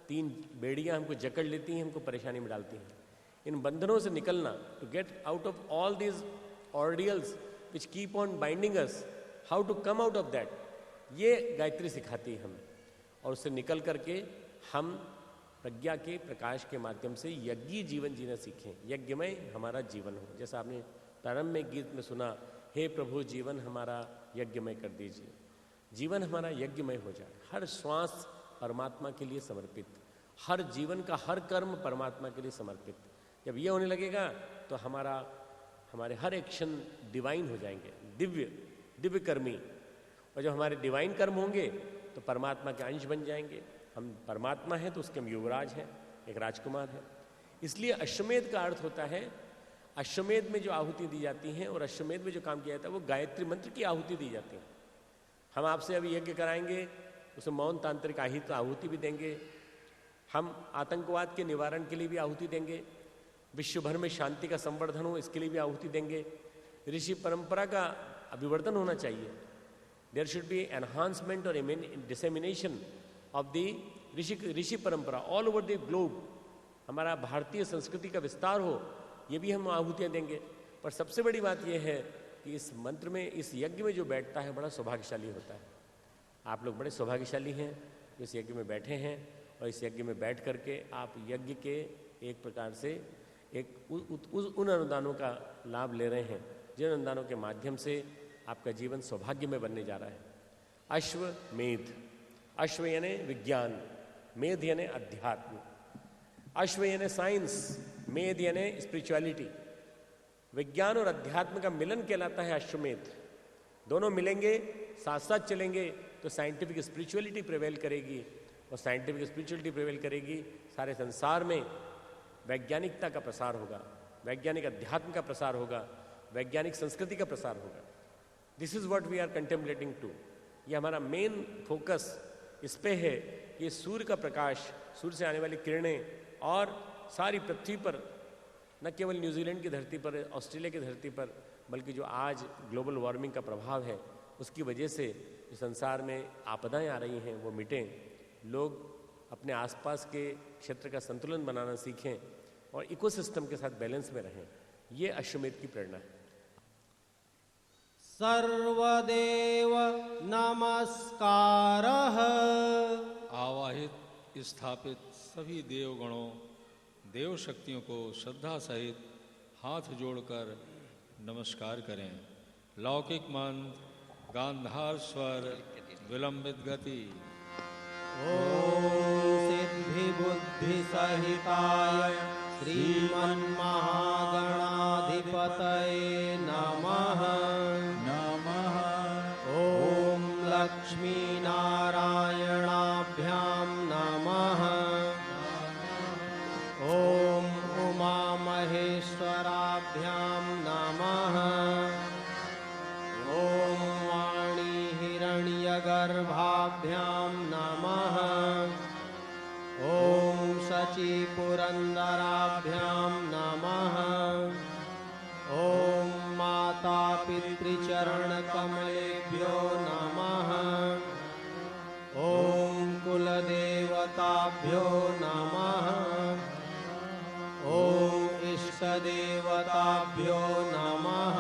3 बेड़ियां हमको जकड़ लेती हैं, हमको परेशानी में डालती हैं। इन बंधनों से निकलना, to get out of all these ordeals which keep on binding us, how to come out of that, ये गायत्री सिखाती है हमें। और उससे निकल करके हम प्रज्ञा के प्रकाश के माध्यम से यज्ञीय जीवन जीना सीखें, यज्ञमय हमारा जीवन हो। जैसा आपने प्रारंभ में गीत में सुना, हे प्रभु जीवन हमारा यज्ञमय कर दीजिए। जीवन हमारा यज्ञमय हो जाए, हर श्वास परमात्मा के लिए समर्पित, हर जीवन का हर कर्म परमात्मा के लिए समर्पित। जब ये होने लगेगा तो हमारे हर एक्शन डिवाइन हो जाएंगे, दिव्य कर्मी। और जब हमारे डिवाइन कर्म होंगे तो परमात्मा के अंश बन जाएंगे। हम परमात्मा हैं तो उसके हम युवराज हैं, एक राजकुमार हैं। इसलिए अश्वमेध का अर्थ होता है, अश्वमेध में जो आहुति दी जाती हैं और अश्वमेध में जो काम किया जाता है वो गायत्री मंत्र की आहुति दी जाती है। हम आपसे अभी यज्ञ कराएंगे, उसे मौन तांत्रिक आहुति भी देंगे। हम आतंकवाद के निवारण के लिए भी आहुति देंगे, विश्व भर में शांति का संवर्धन हो इसके लिए भी आहुति देंगे। ऋषि परंपरा का अभिवर्धन होना चाहिए। देयर शुड बी एनहांसमेंट और डिसेमिनेशन ऑफ द ऋषि परंपरा ऑल ओवर द ग्लोब। हमारा भारतीय संस्कृति का विस्तार हो, ये भी हम आहुतियाँ देंगे। पर सबसे बड़ी बात यह है कि इस मंत्र में, इस यज्ञ में जो बैठता है बड़ा सौभाग्यशाली होता है। आप लोग बड़े सौभाग्यशाली हैं जो इस यज्ञ में बैठे हैं, और इस यज्ञ में बैठ करके आप यज्ञ के एक प्रकार से उन अनुदानों का लाभ ले रहे हैं जिन अनुदानों के माध्यम से आपका जीवन सौभाग्य में बनने जा रहा है। अश्वमेध, अश्व यानी विज्ञान, मेध यानी अध्यात्म। अश्व यानी साइंस, मेध यानी स्पिरिचुअलिटी। विज्ञान और अध्यात्म का मिलन कहलाता है अश्वमेध। दोनों मिलेंगे, साथ साथ चलेंगे तो साइंटिफिक स्पिरिचुअलिटी प्रिवेल करेगी, और साइंटिफिक स्पिरिचुअलिटी प्रिवेल करेगी, सारे संसार में वैज्ञानिकता का प्रसार होगा, वैज्ञानिक अध्यात्म का प्रसार होगा, वैज्ञानिक संस्कृति का प्रसार होगा। This is what we are contemplating to. ये हमारा मेन फोकस इस पे है कि सूर्य का प्रकाश, सूर्य से आने वाली किरणें और सारी पृथ्वी पर, न केवल न्यूजीलैंड की धरती पर, ऑस्ट्रेलिया की धरती पर, बल्कि जो आज ग्लोबल वार्मिंग का प्रभाव है उसकी वजह से जो संसार में आपदाएं आ रही हैं वो मिटें, लोग अपने आसपास के क्षेत्र का संतुलन बनाना सीखें और इकोसिस्टम के साथ बैलेंस में रहें, ये अश्वमेध की प्रेरणा है। सर्वदेव नमस्कारः। आवाहित स्थापित सभी देवगणों, देव शक्तियों को श्रद्धा सहित हाथ जोड़कर नमस्कार करें। लौकिक मंत्र, गांधार स्वर, विलंबित गति। ओम सिद्धि बुद्धि सहिताय श्रीमन्महागणाधिपतये नमः। नमः। ओम लक्ष्मी नारायणाभ्यां नमः। ओम उमा महेश्वराभ्यां नमः। ओम वाणी हिरण्यगर्भाभ्यां नमः। ओम शची पुरंदराभ्यां नमः। ओम माता पितृचरण कमलेभ्यो नमः। ओम कुलदेवताभ्यो नमः। ओम इष्टदेवताभ्यो नमः।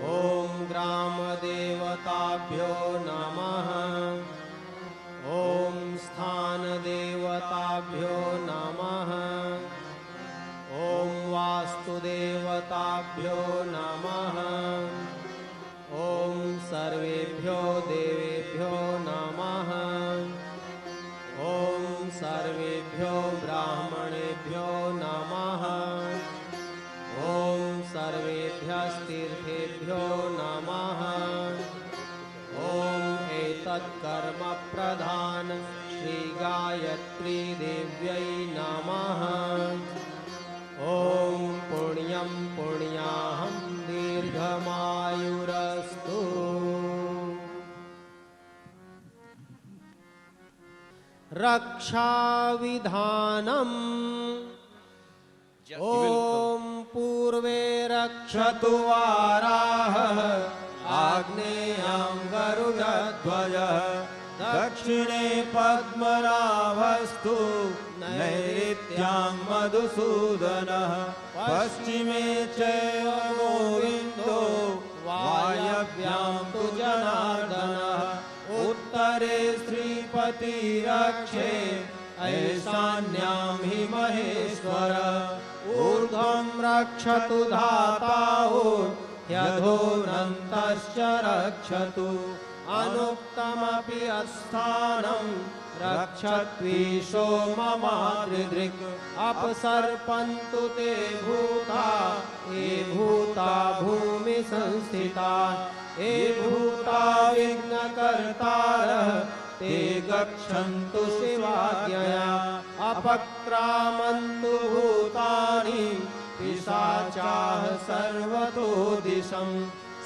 ओम ग्रामदेवताभ्यो नमः। ओम स्थानदेवताभ्यो नमः। ओम वास्तुदेवताभ्यो नमः। ओम सर्वेभ्यो देवेभ्यो नमः। ओम सर्वेभ्यो ब्राह्मणेभ्यो नमः। ओम सर्वेभ्यस्तीर्थेभ्यो नमः। ओम एतत्कर्म प्रधान श्री गायत्री देव्यै नमः। ओम पुण्यं पुण्याहं दीर्घमायुरस्तु। रक्षाविधानम्। ओम पूर्वे रक्षतु वाराहः आग्नेयां गरुडध्वजः दक्षिणे पद्मनाभस्तु नैऋत्यां मधुसूदनः पश्चिमे चैव गोविन्दो वायव्यां तु जनार्दनः उत्तरे श्रीपतिरक्षे ऐशान्यां हि महेश्वर ऊर्ध्वं रक्षतु धाताहो ह्यधोनन्तश्च रक्षतु अनुक्तमपि अस्थानं रक्षत्वीशो ममादृदृक् अपसर्पन्तु ते भूता ये भूता भूमि संस्थिता ये भूता विघ्नकर्तारः ते गच्छन्तु शिवाज्ञया अपक्रामन्तु भूतानि पिशाचाः सर्वतो दिशम्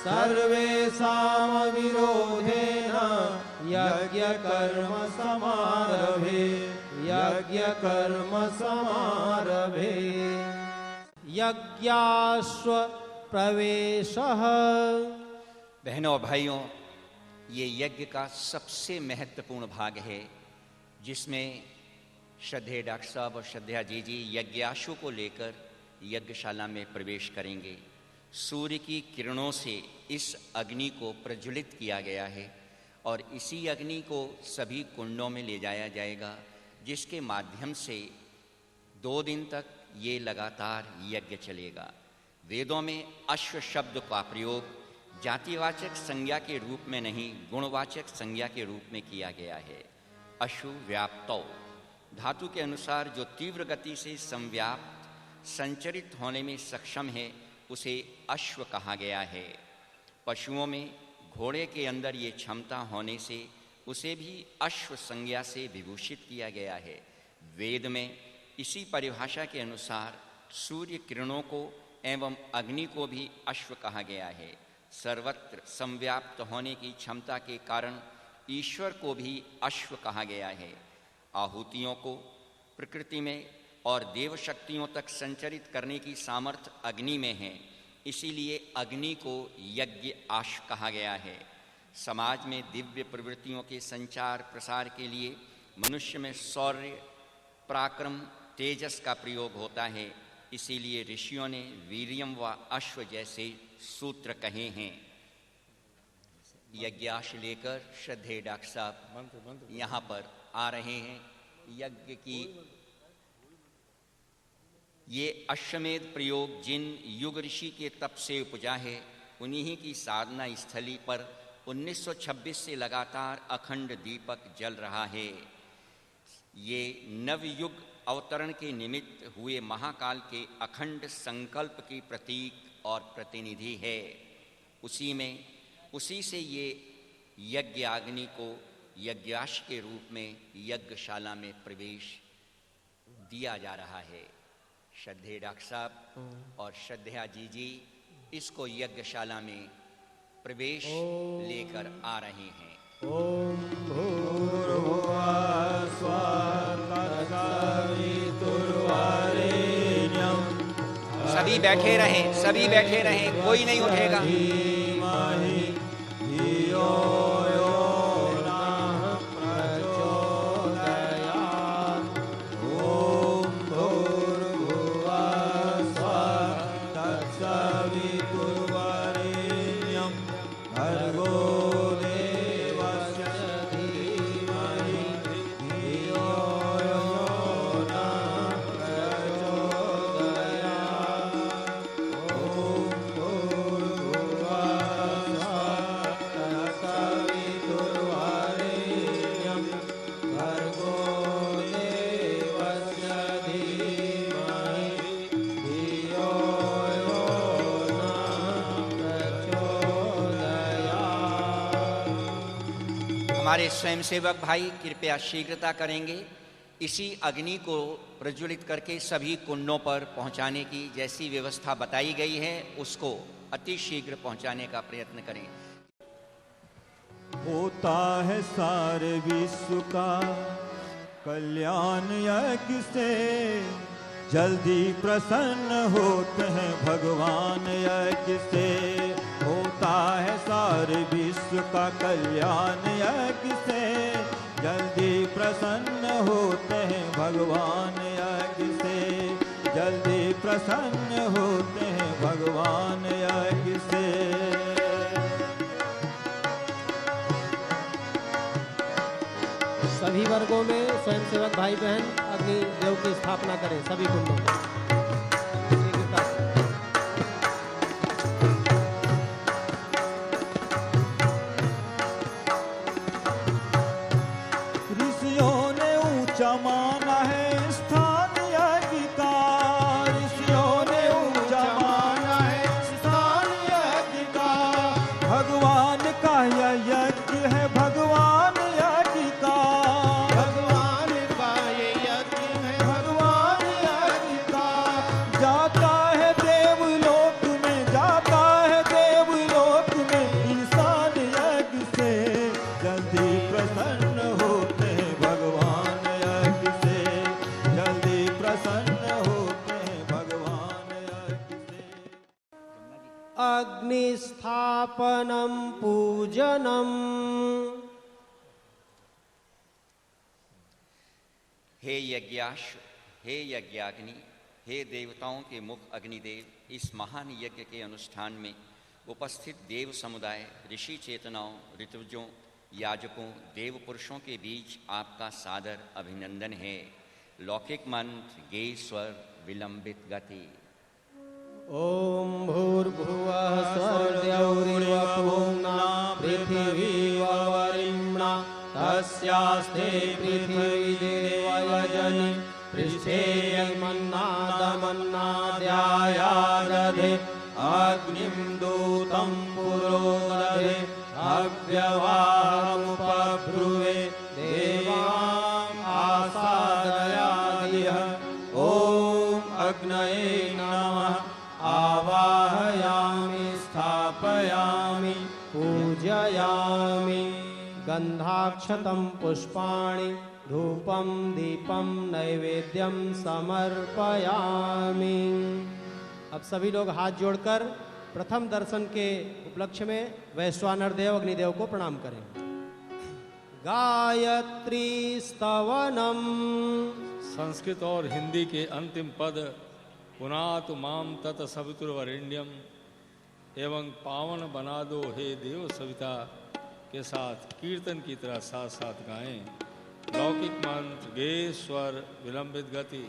सर्वेषामविरोधेन यज्ञकर्म समारभे यज्ञकर्म समारभे यज्ञाश्व प्रवेशः। बहनों और भाइयों, ये यज्ञ का सबसे महत्वपूर्ण भाग है जिसमें श्रद्धेय डॉक्टर साहब और श्रद्धा जी यज्ञाश्व को लेकर यज्ञशाला में प्रवेश करेंगे। सूर्य की किरणों से इस अग्नि को प्रज्वलित किया गया है और इसी अग्नि को सभी कुंडों में ले जाया जाएगा, जिसके माध्यम से 2 दिन तक ये लगातार यज्ञ चलेगा। वेदों में अश्व शब्द का प्रयोग जातिवाचक संज्ञा के रूप में नहीं, गुणवाचक संज्ञा के रूप में किया गया है। अश्व व्याप्तौ धातु के अनुसार जो तीव्र गति से संव्याप्त संचरित होने में सक्षम है उसे अश्व कहा गया है। पशुओं में घोड़े के अंदर ये क्षमता होने से उसे भी अश्व संज्ञा से विभूषित किया गया है। वेद में इसी परिभाषा के अनुसार सूर्य किरणों को एवं अग्नि को भी अश्व कहा गया है। सर्वत्र संव्याप्त होने की क्षमता के कारण ईश्वर को भी अश्व कहा गया है। आहुतियों को प्रकृति में और देव शक्तियों तक संचरित करने की सामर्थ्य अग्नि में है, इसीलिए अग्नि को यज्ञ आश्व कहा गया है। समाज में दिव्य प्रवृत्तियों के संचार प्रसार के लिए मनुष्य में शौर्य, पराक्रम, तेजस का प्रयोग होता है। इसीलिए ऋषियों ने वीर्यम व अश्व जैसे सूत्र कहे हैं। यज्ञाश लेकर श्रद्धेय डॉक्टर साहब यहाँ पर आ रहे हैं। यज्ञ की ये अश्वमेध प्रयोग जिन युग ऋषि के तप से उपजा है, उन्हीं की साधना स्थली पर 1926 से लगातार अखंड दीपक जल रहा है। ये नवयुग अवतरण के निमित्त हुए महाकाल के अखंड संकल्प की प्रतीक और प्रतिनिधि है। उसी से ये यज्ञाग्नि को यज्ञाश के रूप में यज्ञशाला में प्रवेश दिया जा रहा है। श्रद्धेय डॉक्टर साहब और श्रद्धेया जी इसको यज्ञशाला में प्रवेश लेकर आ रहे हैं। ओम भूर्भुवः स्वः तत्सवितुर्वरेण्यं। सभी बैठे रहें, कोई नहीं उठेगा। हमारे स्वयंसेवक भाई कृपया शीघ्रता करेंगे। इसी अग्नि को प्रज्वलित करके सभी कुंडों पर पहुंचाने की जैसी व्यवस्था बताई गई है, उसको अति शीघ्र पहुंचाने का प्रयत्न करें। होता है सारे विश्व का कल्याण यज्ञ से, जल्दी प्रसन्न होते हैं भगवान यज्ञ से। होता है सारे विश्व का कल्याण यज्ञ से, जल्दी प्रसन्न होते हैं भगवान यज्ञ से। जल्दी प्रसन्न होते हैं भगवान यज्ञ से। सभी वर्गों में स्वयंसेवक भाई बहन अग्नि देव की स्थापना करें सभी कुंडों में। ऋषियों ने ऊंचा माना है स्थान यज्ञ का। ऋषियों ने ऊंचा माना है स्थान यज्ञ का। भगवान का यह यज्ञ है, भगवान यज्ञ का। भगवान का ये यज्ञ है, भगवान यज्ञ का। जाता है देवलोक में, जाता है देवलोक में इंसान यज्ञ से। जल्दी प्रसन्न होते हैं भगवान यज्ञ से। जल्दी प्रसन्न होते हैं भगवान यज्ञ से। अग्निस्थापनं पूजनम्। हे यज्ञाश्व, हे यज्ञाग्नि, हे देवताओं के मुख अग्निदेव, इस महान यज्ञ के अनुष्ठान में उपस्थित देव समुदाय, ऋषि चेतनाओं, ऋतुजों, याजकों, देव पुरुषों के बीच आपका सादर अभिनंदन है। लौकिक मंत्र, गे स्वर, विलंबित गति। ओम भूर्भुवः स्वर्द्यौरिवपुर्ना पृथिवी वरिम्ना तस्यास्ते पृथिवी देवयजनि पृष्ठे यन्मन्नादमन्नाद्यायादधे अग्निं दूतं पुरोदधे अव्यवाहमुपब्रुवे देवाम् आसादयादिह। ॐ अग्नये नमः। आवाहयामि, स्थापयामि, पूजयामि। गन्धाक्षतं पुष्पाणि धूपं दीपं नैवेद्यं समर्पयामि। अब सभी लोग हाथ जोड़कर प्रथम दर्शन के उपलक्ष्य में वैश्वानर देव अग्निदेव को प्रणाम करें। गायत्री स्तवनम। संस्कृत और हिंदी के अंतिम पद पुनातु माम तत् सवितुर्वरेण्यम एवं पावन बना दो हे देव सविता के साथ कीर्तन की तरह साथ साथ गाएं। लौकिक मंत्र गे स्वर विलंबित गति।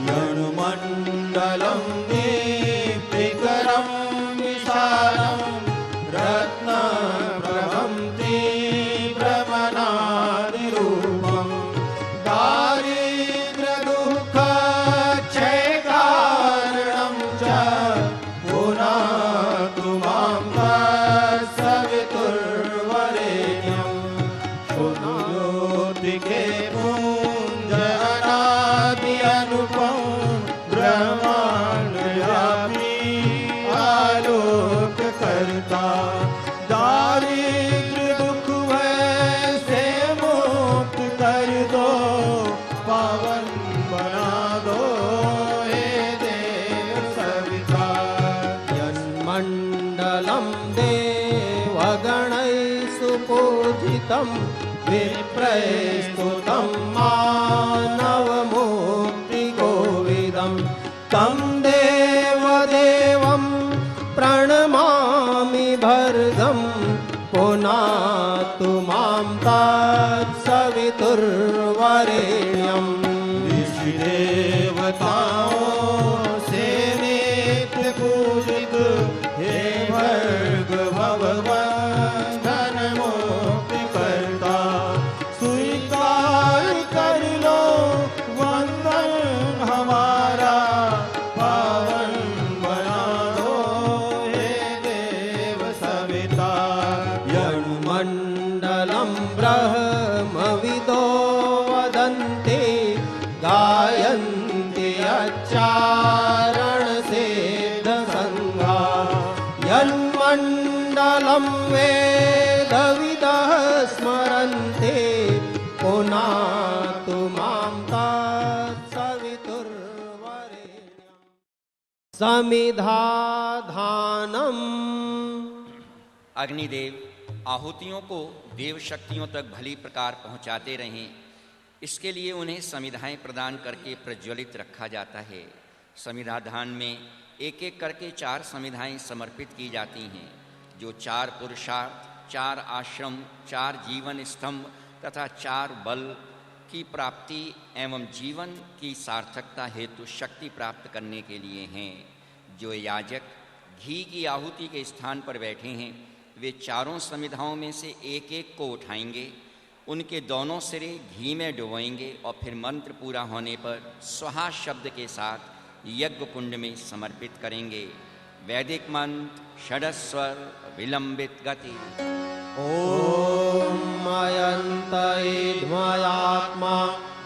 यणुमण्डलं दीप्तिकरं विशालं रत्नप्रभं तीव्रमनादिरूपं दारिद्र्यदुःखक्षयकारणं च पुनातु मां तत्सवितुर्वरेण्यं सुज्योतिके पुञ्ज अनादि अनुपम ब्रह्माण्डव्यापी आलोक करता दारिद्र्य दुख वैसे मुक्त कर दो पावन बना दो हे देव सविता। यन्मण्डलं देवगणैः सुपूजितं विप्रैस्तुतं मानवमुक्तिकोविदं तं देवदेवं प्रणमामि भर्गं पुनातु मां तत्सवितुर्वरेण्यं। ऋषिदेवताओं से नित्य पूजित हे भर्ग भगवान धन मुक्ति करता स्वीकार कर लो वंदन हमारा पावन बना दो हे देव सविता। यणुमण्डलं ब्रह्मविदो वदन्ति गायन्ति अच्चारणसिद्धसङ्गा यन्मण्डलं वेदविदः स्मरन्ति पुनातु मां तत्सवितुर्वरेण्यं। समिधाधानम्। अग्निदेव आहुतियों को देव शक्तियों तक भली प्रकार पहुंचाते रहें, इसके लिए उन्हें समिधाएं प्रदान करके प्रज्वलित रखा जाता है। समिधाधान में एक एक करके 4 समिधाएं समर्पित की जाती हैं, जो 4 पुरुषार्थ, 4 आश्रम, 4 जीवन स्तंभ तथा 4 बल की प्राप्ति एवं जीवन की सार्थकता हेतु शक्ति प्राप्त करने के लिए हैं। जो याजक घी की आहुति के स्थान पर बैठे हैं, वे चारों समिधाओं में से एक एक को उठाएंगे, उनके दोनों सिरे घी में डुबोएंगे और फिर मंत्र पूरा होने पर स्वाहा शब्द के साथ यज्ञ कुंड में समर्पित करेंगे। वैदिक मंत्र षडस्वर विलंबित गति। ओम मयंत इद्मयात्मा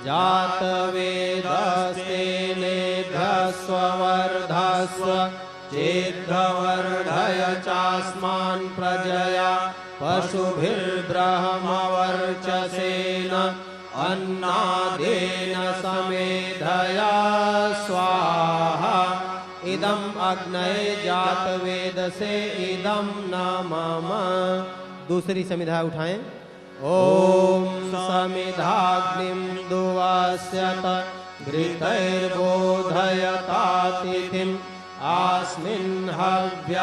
जातवेदस्तेनेभ्यस्व वर्धस्व चेद्वर्धय चास्मान् प्रजया पशुभिर्ब्रह्मवर्चसेन अन्नादेन समेधया स्वाहा इदम् अग्नये जातवेदसे इदं न मम। दूसरी समिधा उठाएं। ओम समिधाग्निं दुवास्यत घृतैर्बोधयतातिथिम् आस्मिन् हव्याजुहोतना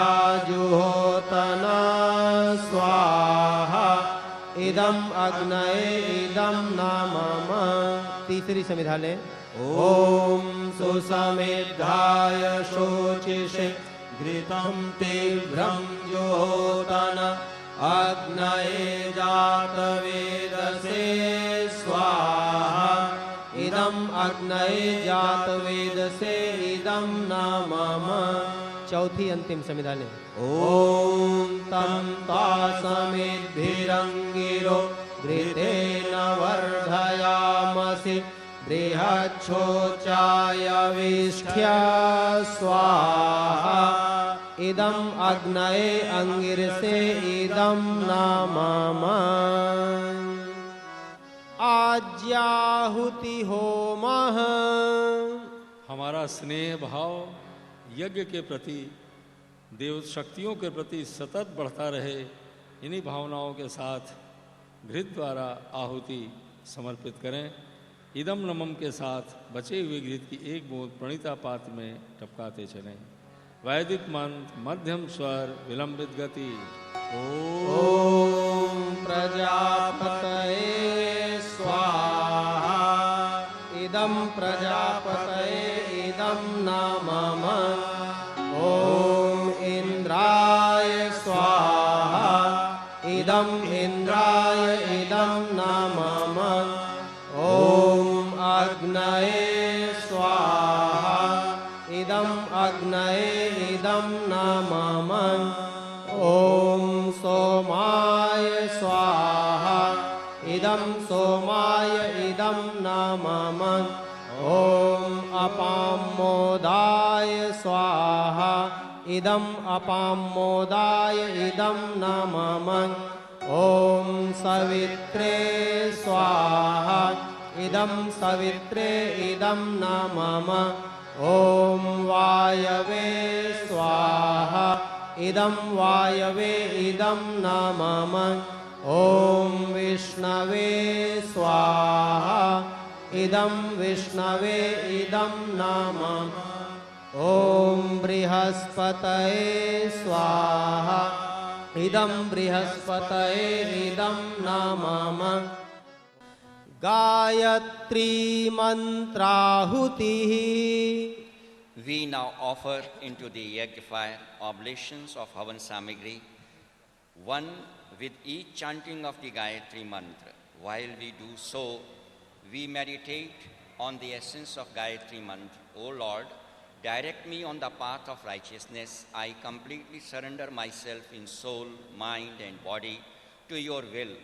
स्वाहा इदम् अग्नये इदं न मम। तीसरी समिधा लें। ओम सुसमेधाय शोचिषे घृतं तीव्रं जुहोतन अग्नये जातवेदसे स्वाहा इदम् अग्नये जातवेदसे इदं न मम। चौथी अंतिम समिधा लें। ओम तं तासमेद्भिरंगिरो घृतेन वर्धयामसि बृहच्छोचाय विष्ठ्या स्वाहा इदम अग्नये अंगिरसे इदम नामम आज्याहुति होमः। हमारा स्नेह भाव यज्ञ के प्रति, देव शक्तियों के प्रति सतत बढ़ता रहे। इन्हीं भावनाओं के साथ घृत द्वारा आहुति समर्पित करें। इदम नमम के साथ बचे हुए घृत की एक बूंद प्रणीता पात्र में टपकाते चलें। वैदिक मंत्र मध्यम स्वर विलंबित गति। ओम प्रजापतये स्वाहा इदम प्रजापतये इदम नामम। ओम इंद्राय स्वाहा इदम इंद्राय इदम नामम। ओम अग्नये स्वाहा इदम अग्नये इदम नामम। ओम सोमाय स्वाहा इदम सोमाय इदम नामम। ओम अपामोदाय स्वाहा इदम अपामोदाय इदम नामम। ओम सवित्रे स्वाहा इदम सवित्रे इदम नामम। ओम वायवे स्वाहा इदम वायवे इदम नामम। ओम विष्णवे स्वाहा इदम विष्णवे इदम नामम। ओम बृहस्पतये स्वाहा इदम बृहस्पतये इदम नामम। Gayatri मंत्राहुतिः। We now offer into the yajna fire oblations of Havan Samagri, one with each chanting of the Gayatri mantra. While we do so, we meditate on the essence of Gayatri mantra. O Lord, direct me on the path of righteousness. I completely surrender myself in soul, mind and body to your will.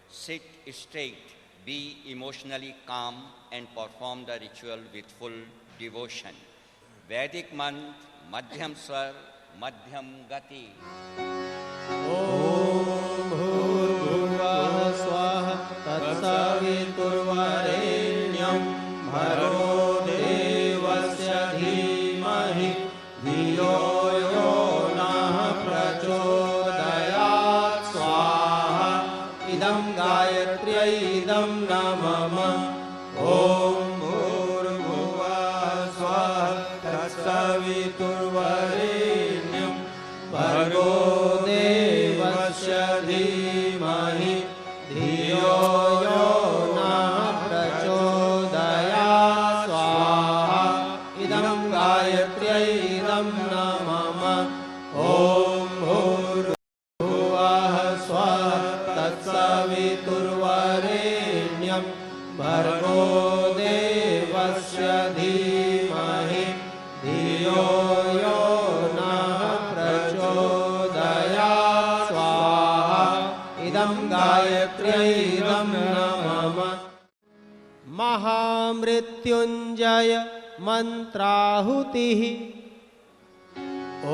Sit straight, be emotionally calm and perform the ritual with full devotion. वैदिक मंत्र मध्यम स्वर मध्यम गति। ओम भूर्भुवः स्वः तत्सवितुर्वरेण्यं भर्गो देवस्य धीमहि धियो यो नः प्रचोदयात्। स्वाहा इदं गायत्र्यै इदं नमः। ओम सवितुर्वरेण्यं भर्गो देवस्य धीमहि धियो यो नः प्रचोदयात्। स्वाहा इदं गायत्र्यै इदं नमः। ओम भूर्भुवः स्वः तत्सवितुर्वरेण्यं भर्गो देवस्य धीमहि धियो यो नः प्रचोदयात्। स्वाहा इदं गायत्र्यै इदं नमः। महामृत्युंजय मंत्राहुतिः।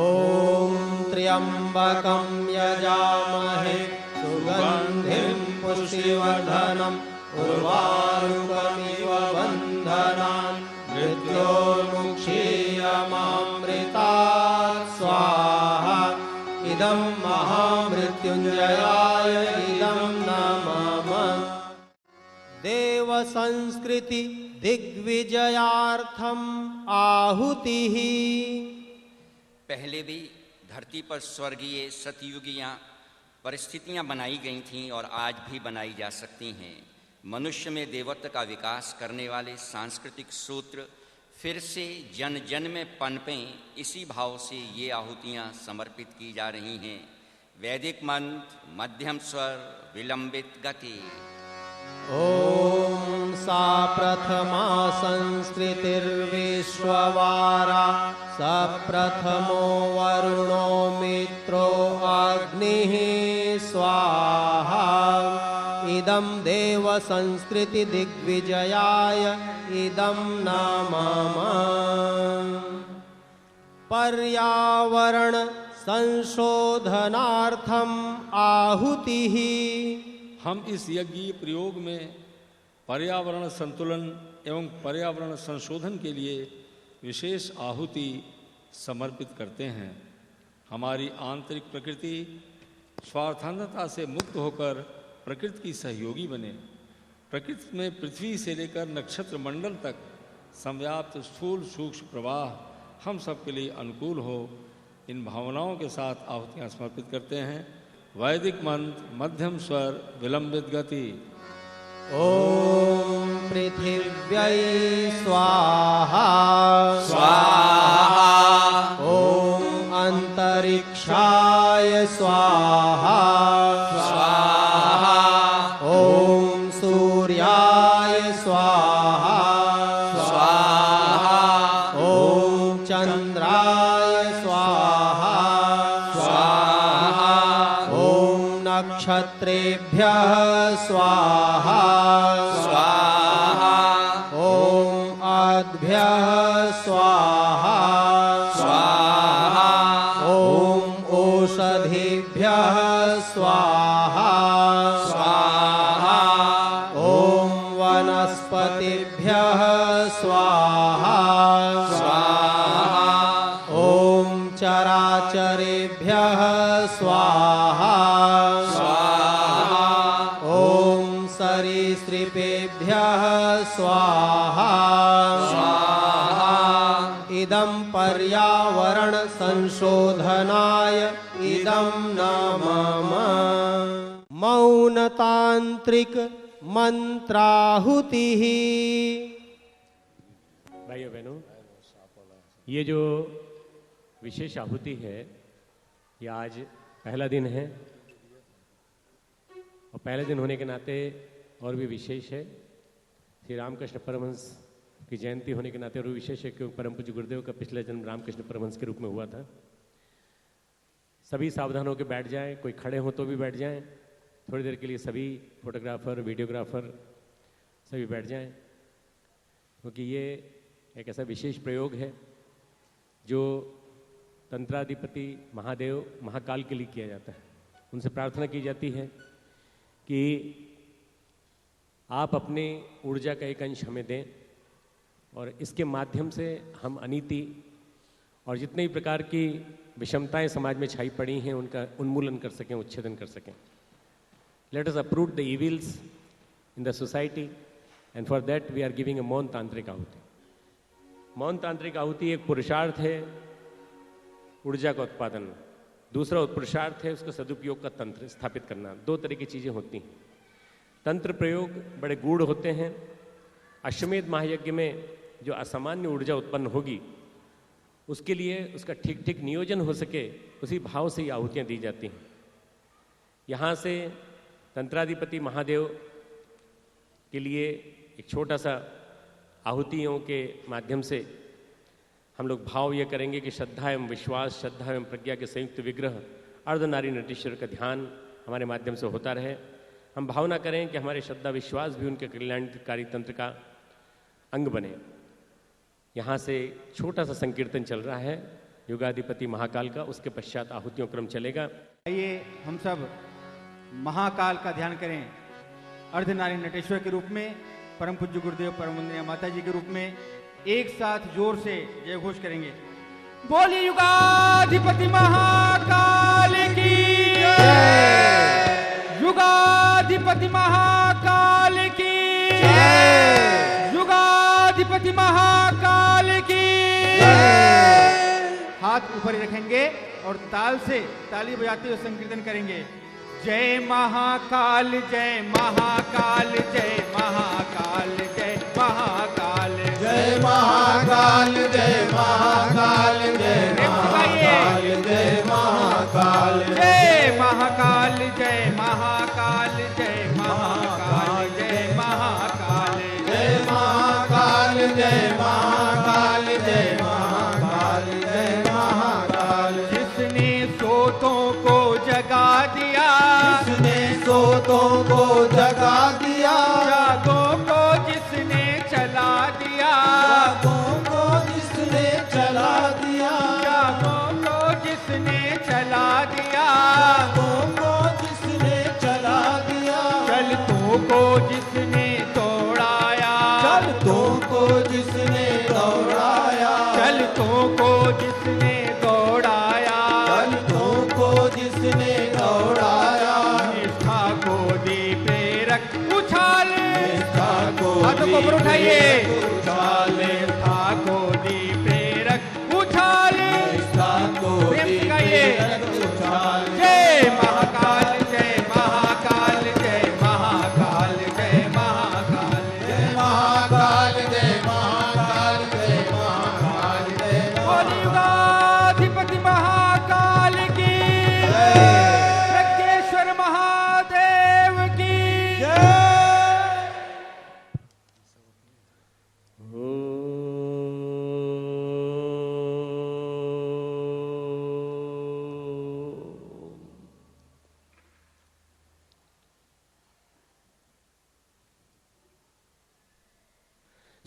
ओम त्र्यंबकं यजामहे सुगंधिं पुष्टिवर्धनम् उर्वारुकमिव बन्धनान् मृत्योर्मुक्षीयमामृतात्। स्वाहा इदं महामृत्युंजयाय इदं नमः। देव संस्कृति दिग्विजयार्थम आहुतिः। पहले भी धरती पर स्वर्गीय सतयुगियाँ परिस्थितियाँ बनाई गई थीं और आज भी बनाई जा सकती हैं। मनुष्य में देवत्व का विकास करने वाले सांस्कृतिक सूत्र फिर से जन जन में पनपें, इसी भाव से ये आहुतियाँ समर्पित की जा रही हैं। वैदिक मंत्र मध्यम स्वर विलंबित गति। ओम सा प्रथमा संस्कृतिर्विश्ववारा स प्रथमो वरुणो मित्रो अग्निः। स्वाहा इदं देव संस्कृति दिग्विजयाय इदं नमः। पर्यावरण संशोधनार्थम आहुतिः। हम इस यज्ञीय प्रयोग में पर्यावरण संतुलन एवं पर्यावरण संशोधन के लिए विशेष आहुति समर्पित करते हैं। हमारी आंतरिक प्रकृति स्वार्थान्धता से मुक्त होकर प्रकृति की सहयोगी बने। प्रकृति में पृथ्वी से लेकर नक्षत्र मंडल तक संव्याप्त स्थूल सूक्ष्म प्रवाह हम सब के लिए अनुकूल हो, इन भावनाओं के साथ आहुतियाँ समर्पित करते हैं। वैदिक मंत्र मध्यम स्वर विलंबित गति। ओम पृथिव्यै स्वाहा स्वाहा। ओम अंतरिक्षाय स्वाहा स्वाहा। ओम सूर्याय स्वाहा स्वाहा। ओम चंद्राय स्वाहा स्वाहा। ओम नक्षत्रेभ्यः स्वाहा स्वाहा। ओम आद्भ्यः स्वाहा स्वाहा। ओम ओषधीभ्यः स्वाहा स्वाहा। ओम वनस्पतिभ्यः स्वाहा स्वाहा। ओम चराचरेभ्यः स्वाहा स्वाहा। ओम सरीसृपेभ्यः स्वाहा स्वाहा। इदं पर्यावरण संशोधनाय इदं न मम मौनतांत्रिक मंत्राहुतिः। भाइयों बहनों, ये जो विशेष आहुति है ये आज पहला दिन है और पहले दिन होने के नाते और भी विशेष है। श्री रामकृष्ण परमहंस की जयंती होने के नाते और भी विशेष है क्योंकि परम पूज्य गुरुदेव का पिछला जन्म रामकृष्ण परमहंस के रूप में हुआ था। सभी सावधान होकर बैठ जाएं, कोई खड़े हो तो भी बैठ जाएं। थोड़ी देर के लिए सभी फोटोग्राफर वीडियोग्राफर सभी बैठ जाएं क्योंकि ये एक ऐसा विशेष प्रयोग है जो तंत्राधिपति महादेव महाकाल के लिए किया जाता है। उनसे प्रार्थना की जाती है कि आप अपनी ऊर्जा का एक अंश हमें दें और इसके माध्यम से हम अनीति और जितने भी प्रकार की विषमताएं समाज में छाई पड़ी हैं उनका उन्मूलन कर सकें, उच्छेदन कर सकें। Let us uproot the evils in the society and for that we are giving a मौन तांत्रिक आहुति। मौन तांत्रिक आहुति एक पुरुषार्थ है ऊर्जा का उत्पादन, दूसरा पुरुषार्थ है उसका सदुपयोग का तंत्र स्थापित करना। दो तरह की चीज़ें होती हैं। तंत्र प्रयोग बड़े गूढ़ होते हैं। अश्वमेध महायज्ञ में जो असामान्य ऊर्जा उत्पन्न होगी उसके लिए उसका ठीक ठीक नियोजन हो सके उसी भाव से ही आहुतियाँ दी जाती हैं। यहाँ से तंत्राधिपति महादेव के लिए एक छोटा सा आहुतियों के माध्यम से हम लोग भाव ये करेंगे कि श्रद्धा एवं विश्वास, श्रद्धा एवं प्रज्ञा के संयुक्त विग्रह अर्धनारी नटेश्वर का ध्यान हमारे माध्यम से होता रहे। हम भावना करें कि हमारे श्रद्धा विश्वास भी उनके कल्याणकारी तंत्र का अंग बने। यहाँ से छोटा सा संकीर्तन चल रहा है युगाधिपति महाकाल का, उसके पश्चात आहुतियों क्रम चलेगा। आइए हम सब महाकाल का ध्यान करें अर्धनारी नटेश्वर के रूप में, परम पूज्य गुरुदेव परम वंदनीय माता जी के रूप में। एक साथ जोर से जय घोष करेंगे। बोलिए युगाधिपति महाकाल की जय। युगाधिपति महाकाल की जय। युगाधिपति महाकाल की जय। हाथ ऊपर ही रखेंगे और ताल से ताली बजाते हुए संकीर्तन करेंगे। जय महाकाल, जय महाकाल, जय महाकाल, जय महाकाल, जय महाकाल, जय महाकाल, जय महाकाल, जय महाकाल, जय महाकाल, जय महाकाल, जय महाकाल, जय महाकाल, जय महाकाल, जय महाकाल, जय महाकाल, जय महाकाल। जिसने सोतों को जगा दिया, जिसने सोतों को जगा दिया, जागों को जिसने चला दिया, जागों को दलितों को जिसने दौड़ाया, दलितों को जिसने दौड़ाया, निष्ठा को दी प्रेरक उछाल, निष्ठा को हाथों को ऊपर उठाइए, उछाल, निष्ठा को दी प्रेरक उछाल, निष्ठा को दी प्रेरक उछाल। जय महाकाल, जय महाकाल, जय महाकाल, जय महाकाल, जय महाकाल, जय महाकाल, जय महाकाल, जय कलियुगाधिपति महाकाल की, रक्तेश्वर महादेव की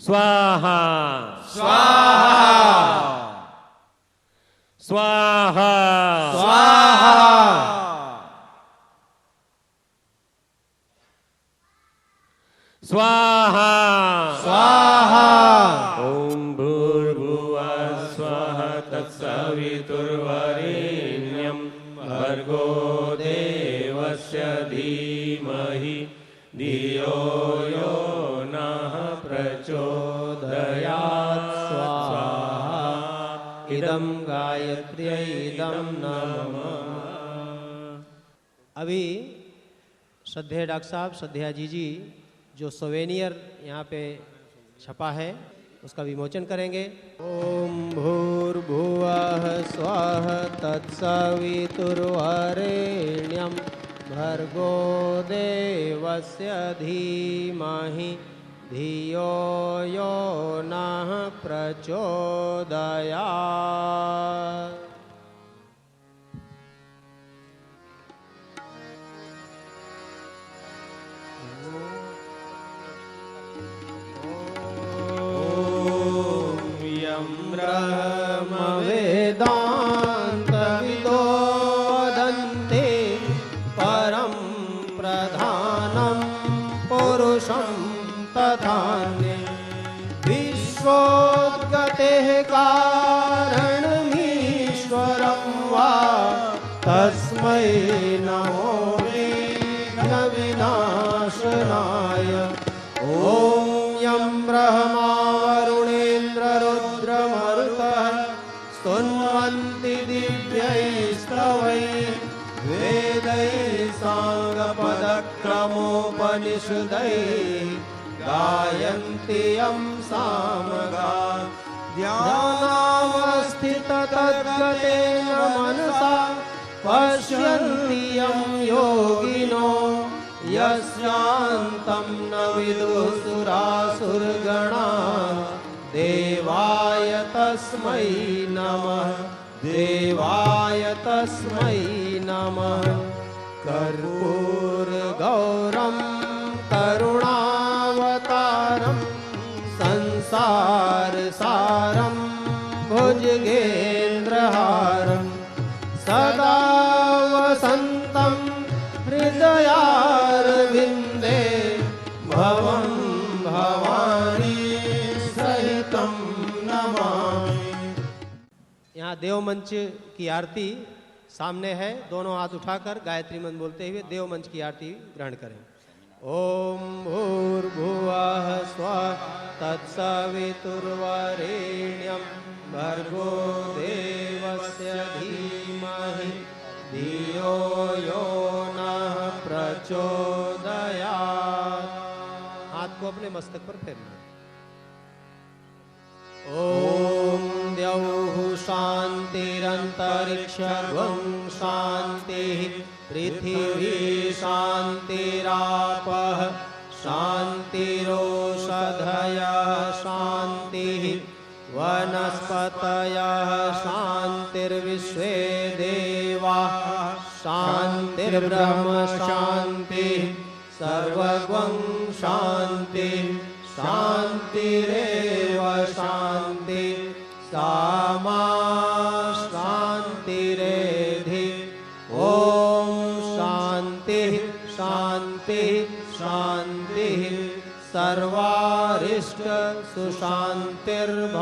स्वाहा स्वाहा स्वाहा स्वाहा स्वाहा स्वाहा। ओम भूर्भुवः स्वः तत्सवितुर्वरेण्यं भर्गो देवस्य धीमहि धियो यो नः प्रचोदयात्। स्वाहा इदं गायत्र्यै इदं नमः। अभी श्रद्धेय डॉक्टर साहब, श्रद्धेया जी जो सोवेनियर यहाँ पे छपा है उसका विमोचन करेंगे। ओम भूर्भुवः स्वः तत्सवितुर्वरेण्यं भर्गो देवस्य धीमहि धियो यो नः प्रचोदयात्। ब्रह्मवेदान्तविदो वदन्ते परं प्रधानं पुरुषं तथान्ये विश्वोद्गतेः कारणमीश्वरं वा तस्मै नमो विघ्नविनाशनाय। ॐ यं ब्रह्मा वरुणेन्द्ररुद्रमरुतः स्तुन्वन्ति दिव्यैस्तवैः वेदैः साङ्गपदक्रमोपनिषदैः गायन्ति यं सामगान्। ध्यानावस्थिततद्गतेन मनसा पश्यन्ति यं योगिनो यस्यान्तं न विदुसुरासुरगणाः। देवाय तस्मै नमः, देवाय तस्मै नमः। कर्पूरगौरं करुणावतारं संसारसारं भुजगेन्द्रहारं सदा वसन्तं हृदयारविन्दे भवं भवानी सहितं नमामि। यहाँ देव मंच की आरती सामने है, दोनों हाथ उठाकर गायत्री मंत्र बोलते हुए देव मंच की आरती ग्रहण करें। ओम भूर्भुवः स्वः तत्सवितुर्वरेण्यं भर्गो देवस्य धीमहि धियो यो नः प्रचोदयात्। हाथ को अपने मस्तक पर फेरना। ओम द्यौः शान्तिरन्तरिक्षं शान्तिः पृथिवी शान्तिरापः शान्तिरोषधयः शान्तिः वनस्पतयः शान्तिर्विश्वे देवाः शान्तिर्ब्रह्म शान्तिः सर्वगं शान्तिः शान्तिरेव शान्ति सामा शान्तिरेधि। ॐ शान्तिः शान्तिः शान्तिः सर्वारिष्ट सुशान्तिर्भवतु।